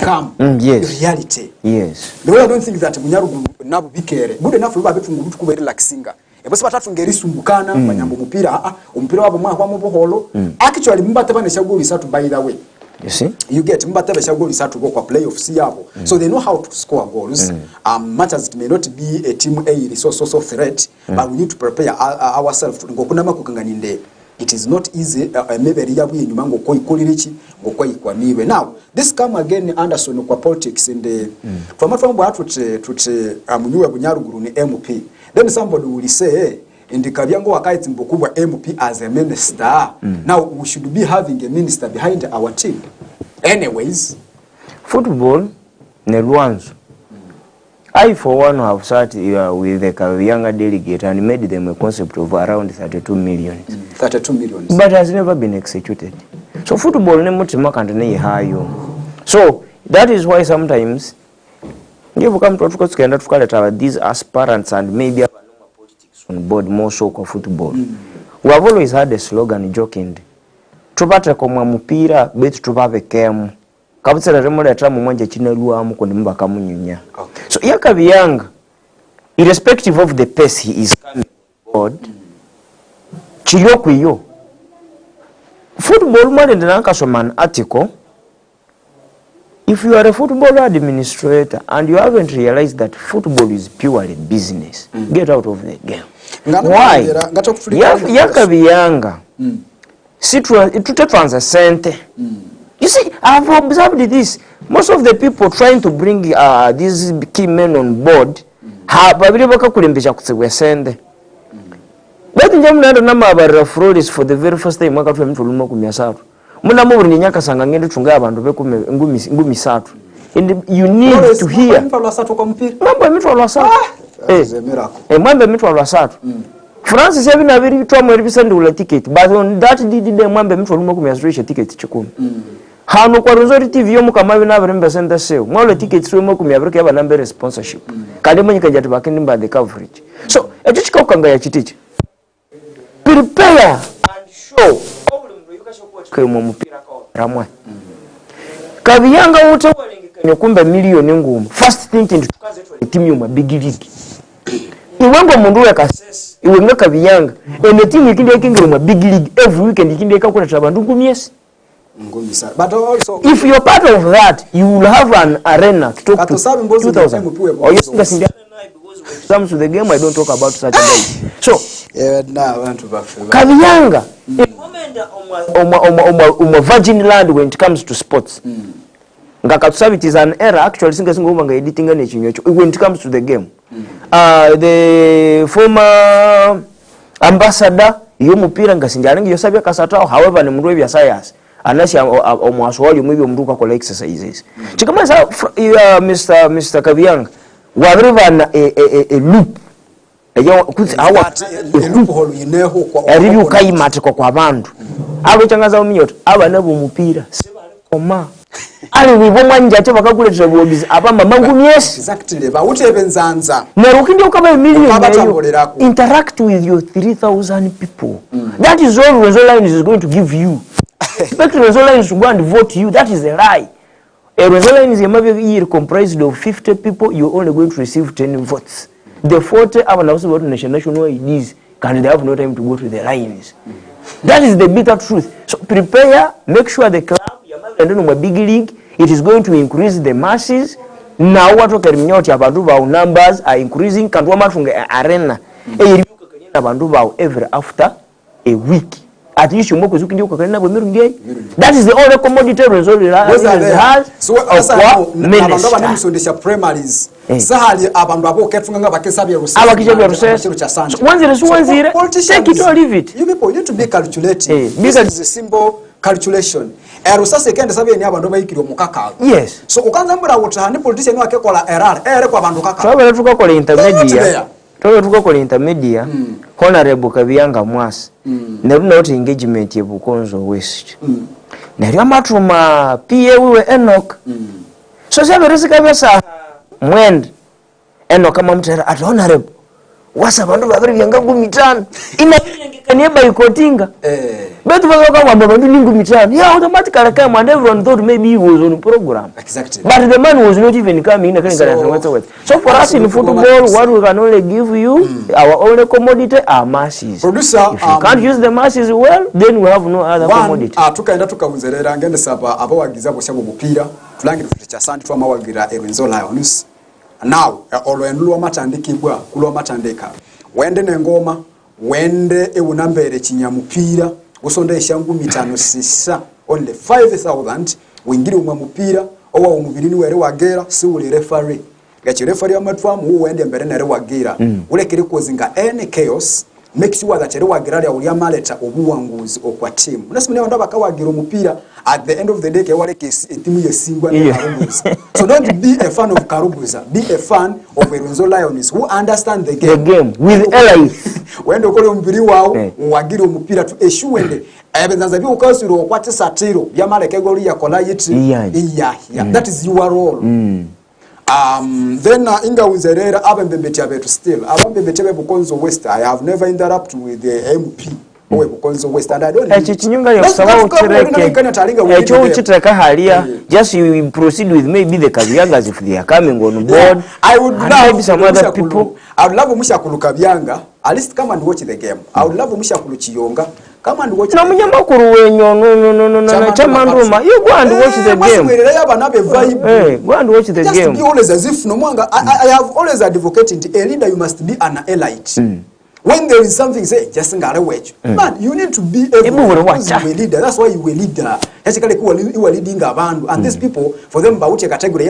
come reality. Yes. The way I don't think that Bunyaruguru nabu bikere. Good enough for to be relaxing. Ebosi batatu ngerisumbukana banyambo mupira umupira wabo mwa mu buholo actually mbata banesha goal 3 by the way. You see, you get mbata banesha goal 3 go kwa playoffs yabo, so they know how to score goals. Much as it may not be a team A resource threat, but we need to prepare ourselves to go kunama kukanganinde. It is not easy maybe yabu yenyuma ngo koikolirichi ngo kwaikwaniwe. Now this come again Anderson kwa politics in the from atute amunyuwe Bunyaruguru ni MP. Then somebody will say, in the Kyebyango wakaiti mbokubwa MP as a minister. Now we should be having a minister behind our team. Anyways, football ne Luanzo. I for one have sat with the Kyebyamasatha delegate and made them a concept of around 32 million. 32 million. But has never been executed. So football ne mutima kandi ne hayo. So that is why sometimes you come to these aspirants and maybe politics on board more so for football. We have always had a slogan joking. Tupate kwa mpira bet tupave kemu. Kabutsa remote atramu mwanje chinelua amu kwa nimba kamunyunya. So Kyebyamasatha, irrespective of the pace he is coming board, chiyoku yo. Football mwale ndanaka soman article. If you are a football administrator and you haven't realized that football is purely business, get out of the game. Why? Kyebyamasatha. You see, I've observed this. Most of the people trying to bring these key men on board have kulembesha kusebwesende. But njamuna nama aba fraud for the very first time mwaka mtu luma kumyasatu. Muna mu buri nyaka sanga ngende tunga abantu be ngumi satu. And you need to hear. Mambo satu kwa mpira. Mambo mitwalo satu. Mambo mitwalo satu. France is having a very strong representative ticket, but on that did the mambo mitwalo kumyasrisha ticket chikumi. Hano kwa Resort TV yo mukamabe na barembe center sale. Mwalo tickets yo mukumyabrika yaba number sponsorship. Kalimo nyikajatu bakindi by the coverage. So, echichika ukanga ya chitichi. Prepare and show. Kwa mupira kwa ramwa. Kyebyamasatha wote walengekanya kumbe milioni ngumu. First thinking tukaze tu team yo big league. Iwango mundu yakasesa. Iwenga Kyebyamasatha. And team ikindi yakingira mu big league every weekend ikindi yakakula tabandu ngumyesi. But also, if you're part of that, you will have an arena to talk to 2,000. Or you think that's because comes to the game, I don't talk about such a day. So, Kyebyamasatha, virgin land when it comes to sports. It is an error. Actually, when it comes to the game. The former ambassador, Yomupira Ngasinjaring, Yosabia Kasatao, however, in Mrovia Sayas. Unless you are almost all you maybe for exercises. Chikamaza, Mr. Kyebyamasatha, whatever a loop. A loophole in a review Kaimatiko kwa bandu. Awe changaza umiyot, awa nebu mupira. Koma. Ali wiboma njache wakakuleta bobizi abamba mangumyesi. Exactly. Ba utebenzanza. Nerukindi ukaba million. Interact with your 3,000 people. That is all Renzo Lions is going to give you. Expect Renzo Lions to go and vote you. That is a lie. A Renzo Lions is comprised of 50 people. You're only going to receive 10 votes. The 40 are now about national IDs. Can they have no time to go to the lines? That is the bitter truth. So prepare. Make sure the club, and then a big league, it is going to increase the masses. Now what we numbers are increasing. Can we from the arena? Every after a week. at least you moku zuki ndiko kana bwe mirundi. That is the only commodity Rwenzori has. So abantu abanemusondesha primaries sahali abantu aboketunga nga bakesabye rusesa abakije rusesa wanzire take it or leave it. You people need to be calculating. This is a simple calculation. Rusasa kende sabye ni abantu bayikiro mukaka. Yes. So ukanza mbura wotahani politician wake kola error kwa bantu kaka. So baletuka kola intermediate. Tuko kola intermediate. Honorable Kabyanga Mwasi. Neruno oti engagement ye Bukonzo West. Nari amatuma PA wiwe Enoch. So sabe risika besa mwend Enoch kama mtara at honorable. Wasa bantu babiri byanga gumitano. Ina ngekanye boycottinga. Betu bazoka kwamba bantu ningu mitano. Yeah, automatically came and everyone thought maybe he was on program. Exactly. But the man was not even coming in. So for us in football, what we can only give you, our only commodity are masses. Producer, if you can't use the masses well, then we have no other commodity. Tukaenda tukawunzerera ngende saba abawagiza bosha bupira tulangira tucha sandi twamawagira Rwenzori Lions. Now, olwendulwa matandikibwa kulwa matandika. Wende nengoma, wende ewunambere kinyamupira, gusonda eshangu mitano sisa, only 5,000, wingiri umamupira, owa umubirini were wagera, si uli referee. Gachi referee amatwamu wende mbere nere wagera. Ule kiri kozinga any chaos, make sure that ere wagera ya uli amaleta obuwanguzi okwa team. Unasimene wanda baka wagira umupira, at the end of the day wale timu yesingwa na Karubuza. So don't be a fan of Karubuza, be a fan of Rwenzori Lions who understand the game. The game with life. Wende ukole umbiri wao wagire umupira tu eshu wende abenza bi ukasiro kwate satiro yamaleke goli yakola yiti yeah. That is your role. Then inga uzerera abembebeti abetu still abembebeti be Bukonzo West. I have never interrupted with the MP owe Bukonzo West and I don't chinyunga yokusaba uchireke uchiteka halia just you proceed with maybe the Kabyangas if they are coming on board. I would love some other people. I would love Mushakulu Kabyanga at least come and watch the game. I would love Mushakulu Chiyonga come and watch. Na munyamakuru wenyo no chamanduma you go and watch the game. Go and watch the game. Just be always as if no mwanga. I have always advocated a leader you must be an elite. When there is something, say, just man, you need to be a leader. That's why you were leader. You are leading a band. And these people, for them, category,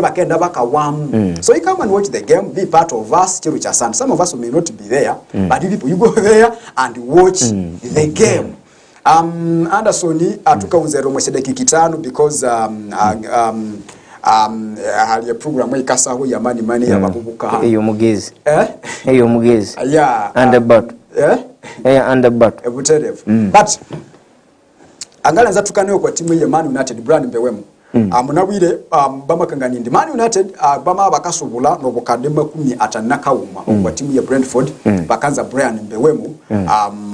so you come and watch the game, be part of us. Some of us may not be there, but you go there and watch the game. Andersoni, atuka unzero mweshedeki kitano because hali ya program Ekisathiro ya mani ya mabubuka eyo mugezi eyo mugezi yeah underbot underbot ebuterevu but angala nza tukanayo kwa timu ya Man United brand mbewemu munabwire bamakangani ndi Man United bama bakasubula no bukade 10 kauma kwa timu ya Brentford bakanza Brian Mbewemu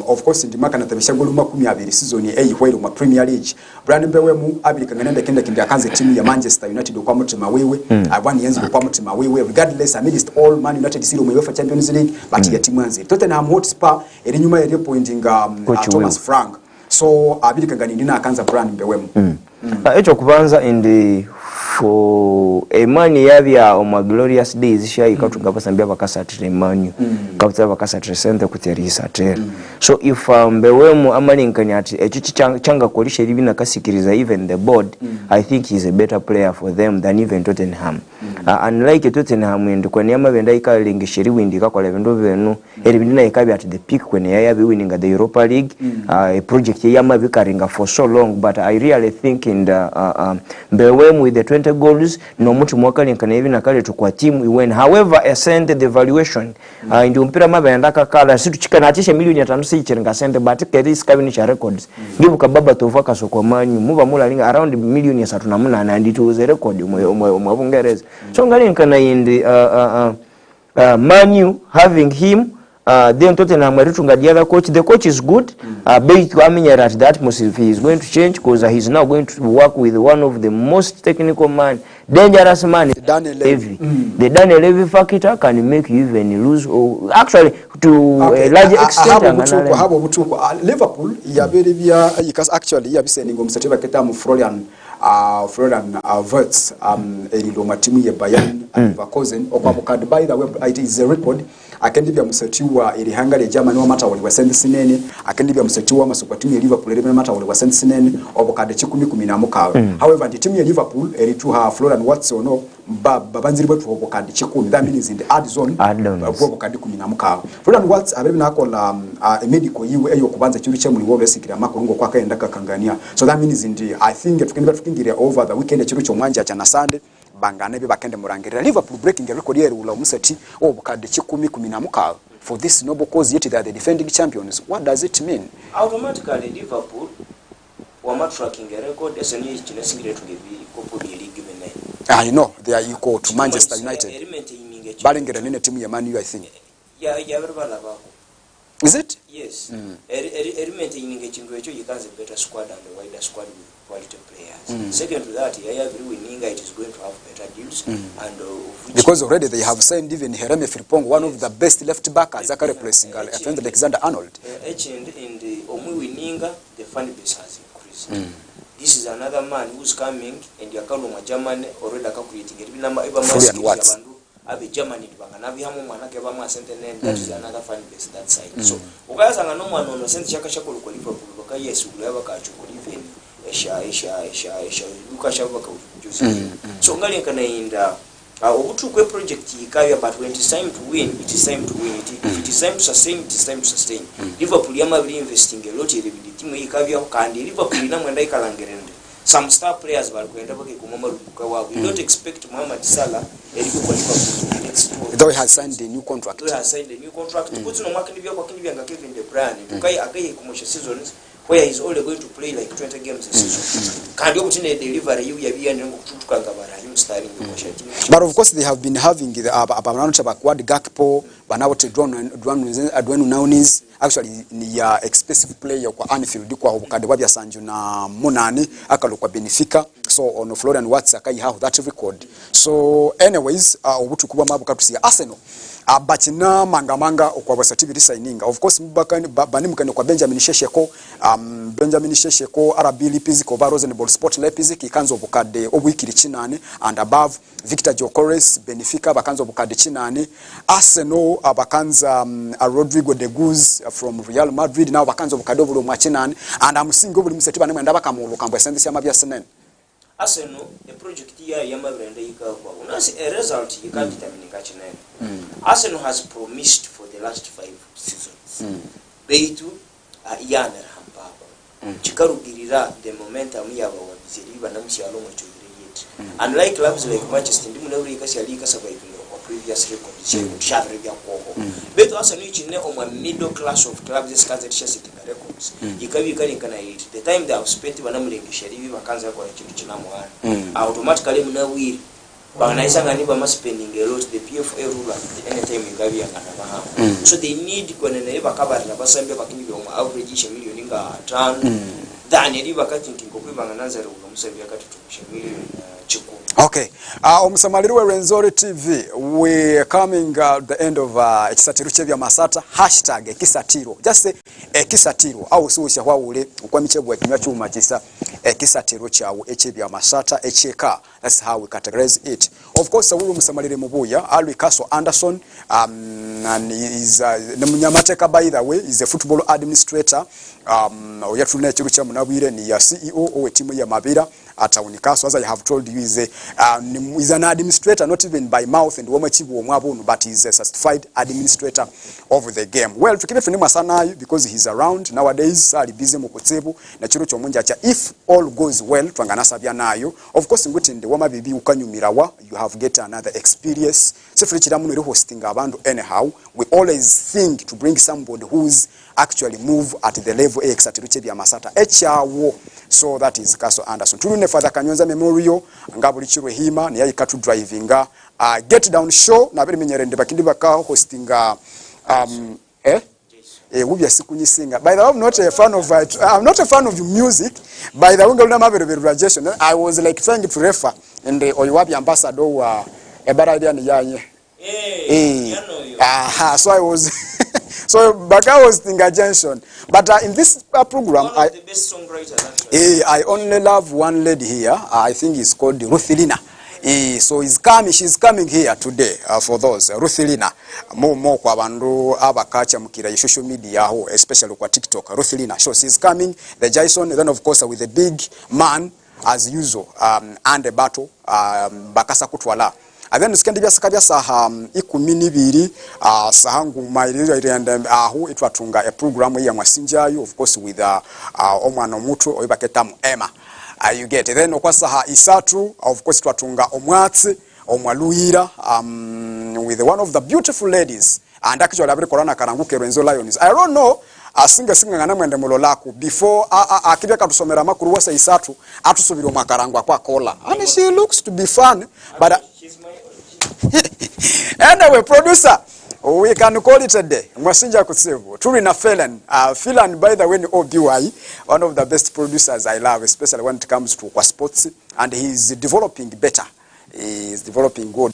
of course ndi makana tabisha golu 20 season ya hwelo mu Premier League. Brian Mbewemu abirikangana ndekenda kindi akanza timu ya Manchester United kwa mutima wewe abani yenzi kwa mutima wewe regardless amidst all Man United zero mu UEFA Champions League but ya timu anzi Tottenham Hotspur eri nyuma ya pointing Thomas Frank. So abirikangani ndina akanza Brian Mbewemu echo kubanza indi for emani yabya oma glorious days shayi katunga basambya bakasatire manyu kabutsa bakasatire center kuterisa tere so if Mbewemu amalinkanya ati echo changa kolisha libina kasikiriza even the board I think he's a better player for them than even Tottenham unlike Tottenham and kwani amabenda ikalingishiri windi kakola bendo benu eribindina ikabi at the peak when yabi winning the Europa League a project yamabikaringa for so long but I really think in Mbewemu with the 20 goals no mutu mwaka linkana hivi na kale tukwa team we win however ascend the valuation ndio mpira mabenda kakala situ chikana atisha milioni 5 sichirenga sente but kedi kabini cha records ngibu kababa tovaka soko manyu muba mula linga around milioni 3 na ndito ze record mu Bungereza so ngalinkana indi Manu having him then Tottenham Maritunga the other coach. The coach is good. Based on that atmosphere, he is going to change because he's now going to work with one of the most technical man, dangerous man, Daniel Levy. The Daniel Levy factor can make you even lose, or actually to a large extent. Liverpool, actually, Yabiseningo Msativa Ketamu Florian Florian Wirtz erilo matimu ye Bayern and Leverkusen okwabukad. By the way, it is a record. Akendibya musatiwa eri hangale Germany wa mata wali wasendi sinene. Akendibya musatiwa masukwa timu ya Liverpool eri mata wali wasendi sinene obukade 10-15. However, the team ya Liverpool eri tuha Florian Wirtz ono babanziri bwetu obukade 10. That means in the add zone obukade 15. Florian Wirtz abebe nakola a medical yiwe eyo kubanza chiru chemuli wo besikira makongo kwa kaenda kakangania. So that means in the I think tukingira over the weekend chiru chomwanja cha na Sunday bangane be bakende murangirira. Liverpool breaking a record yeru ula umusati obukade 10-15 for this noble cause, yet they are the defending champions. What does it mean? Automatically Liverpool were tracking a record as an age to give league given. I know they are equal to Manchester United. Ballinger and team Yamanu, I think. Yeah, is it? Yes. Maintaining a team you can a better squad and a wider squad with quality players. Second to that, every winning it is going to have better deals and because already they have signed even Jeremy Frimpong, one of the best left backers, replacing Alexander Arnold. In the Omu winning, the fan base has increased. This is another man who's coming and Yakaluma German already calculating it. Germany that is another fan base that side. So ukayasanga no mwana ono sente chakashako ko Liverpool baka yes ulaba ka chukuli even Asia ukashaba ka ujuzi. So ngali kana inda ubutukwe project ikaya, but when it is time to win, it is time to win. If it is time to sustain, it is time to sustain. Liverpool yamabili investing a lot in the team ikavya kandi Liverpool inamwenda ikalangerende. Some star players balkwenda bake kumama rubuka wa. We don't expect Mohamed Salah eliko kwa Liverpool next year. Though he has signed a new contract. Kuti no makindibya kwa kindibya nga Kevin De Bruyne. Tukai akaye kumosha seasons where he's only going to play like 20 games a season. Kandi okutine delivery you yabiya ndengo kututuka ngabara him starting kumosha team. But of course they have been having the Abamanota Bakwad Gakpo, Banawote Adwenu Naunis. Actually ni expensive player kwa Anfield kwa obukade wabya Sanju na Munani akalokwa Benfica. So on Florian Wirtz akai have that record. So anyways obutu kuba mabuka tusiya Arsenal abachina manga okwa basativi signing. Of course mbakani banimukane kwa Benjamin Shesheko RB Leipzig kwa Rosenborg Sport Leipzig ikanzo obukade obwikiri 9 and above. Victor Gyökeres Benfica bakanzo obukade 9. Arsenal abakanza Rodrigo de Guz from Real Madrid now bakanzo obukade obulo mwa 9 and amusingo obuli musetiba nemwenda bakamulu kambwa sendisi amabya Arsenal. Arsenal, the project here, Yamabranda Yikakwa, unasi a result you can't determine Kachinel. Arsenal has promised for the last 5 seasons. Beitu, Yaner Hampapa. Chikaru Girira, the momentum Yaba, Zeriba Namsi along to it. Unlike clubs like Manchester, Dimunarika Salika surviving or previous records, Shavria Koko. But Arsenal on a middle class of clubs scattered Chelsea records. You can be the time they have spent Banamling Sheriff Vacanza for automatically Munawil. Banaisangani must spending a lot the PFA ruler anytime you Gavi and Navaha. So they need when they ever cover the Basambe Bakin average $1 million turn. Then you ever cutting Kokuba and Nazar from Savia million. Okay. Omusamalirwe Renzori TV, we're coming the end of Ekisathiro Kyebyamasatha #Ekisathiro. Just say Ekisathiro. Au suusha kwa ule kwa michebwa kinywa chuma kisa Ekisathiro kyawo Kyebyamasatha echeka. That's how we categorize it. Of course, we musamalire mubuya Alwi Kaso Anderson and is Munyamateka, by the way, is a football administrator. Oyatune chirucha munabwire ni ya CEO owe timu ya Mabira at Unikaso, as I have told you, is an administrator, not even by mouth and but he's a certified administrator of the game. Well, because he's around nowadays, busy mukutsebu na chiro chomunja cha if all goes well twanganasabya nayo. Of course ngutinde wama bibi ukanyumirawa, you have get another experience. Sefrichira muno hosting abantu anyhow. We always think to bring somebody who's actually move at the level Ekisathiro Kyebyamasatha echawo. So that is Kaso Anderson. Tulune Father Kanyonza Memorial ngabuli chirwe hima ni yayi katu drivinga get down show na beri menyerende bakindi baka hostinga ubya sikunyisinga. By the way, I'm not a fan of music. By the way, ngoluna mabere graduation I was like trying to refer in the Oywabi ambassador wa ebara idea ni yanye. So I was So Baka was Tinga Junction. But in this program, One of the best songwriters, actually. I only love one lady here. I think it's called Ruthilina. So she's coming here today for those. Ruthilina. More kwa bandu abakacha mukira social media ho, especially kwa TikTok. Ruthilina. So she's coming. The Jason, then of course with the big man as usual, and the battle, Bakasa Kutwala. And then Kyebyamasatha ikumi n'ibiri sahangu mairira and aho itwatunga a program ya mwasinjayo, of course with omwana omuto oyibaketamu Emma. You get it. Then okwasaha isatu, of course twatunga omwatsi omwaluhira with one of the beautiful ladies, and actually abiri korana karanguke Renzo Lions. I don't know asinga ngana mwende mulolaku before akibya katusomera makuru wasa isatu atusubira omakarangwa kwa kola, and she looks to be fun, but anyway, producer, we can call it a day. Mwasinja kutsivu. Turina Phelan, by the way, ni OBY, one of the best producers I love, especially when it comes to sports, and he's developing better. He's developing good.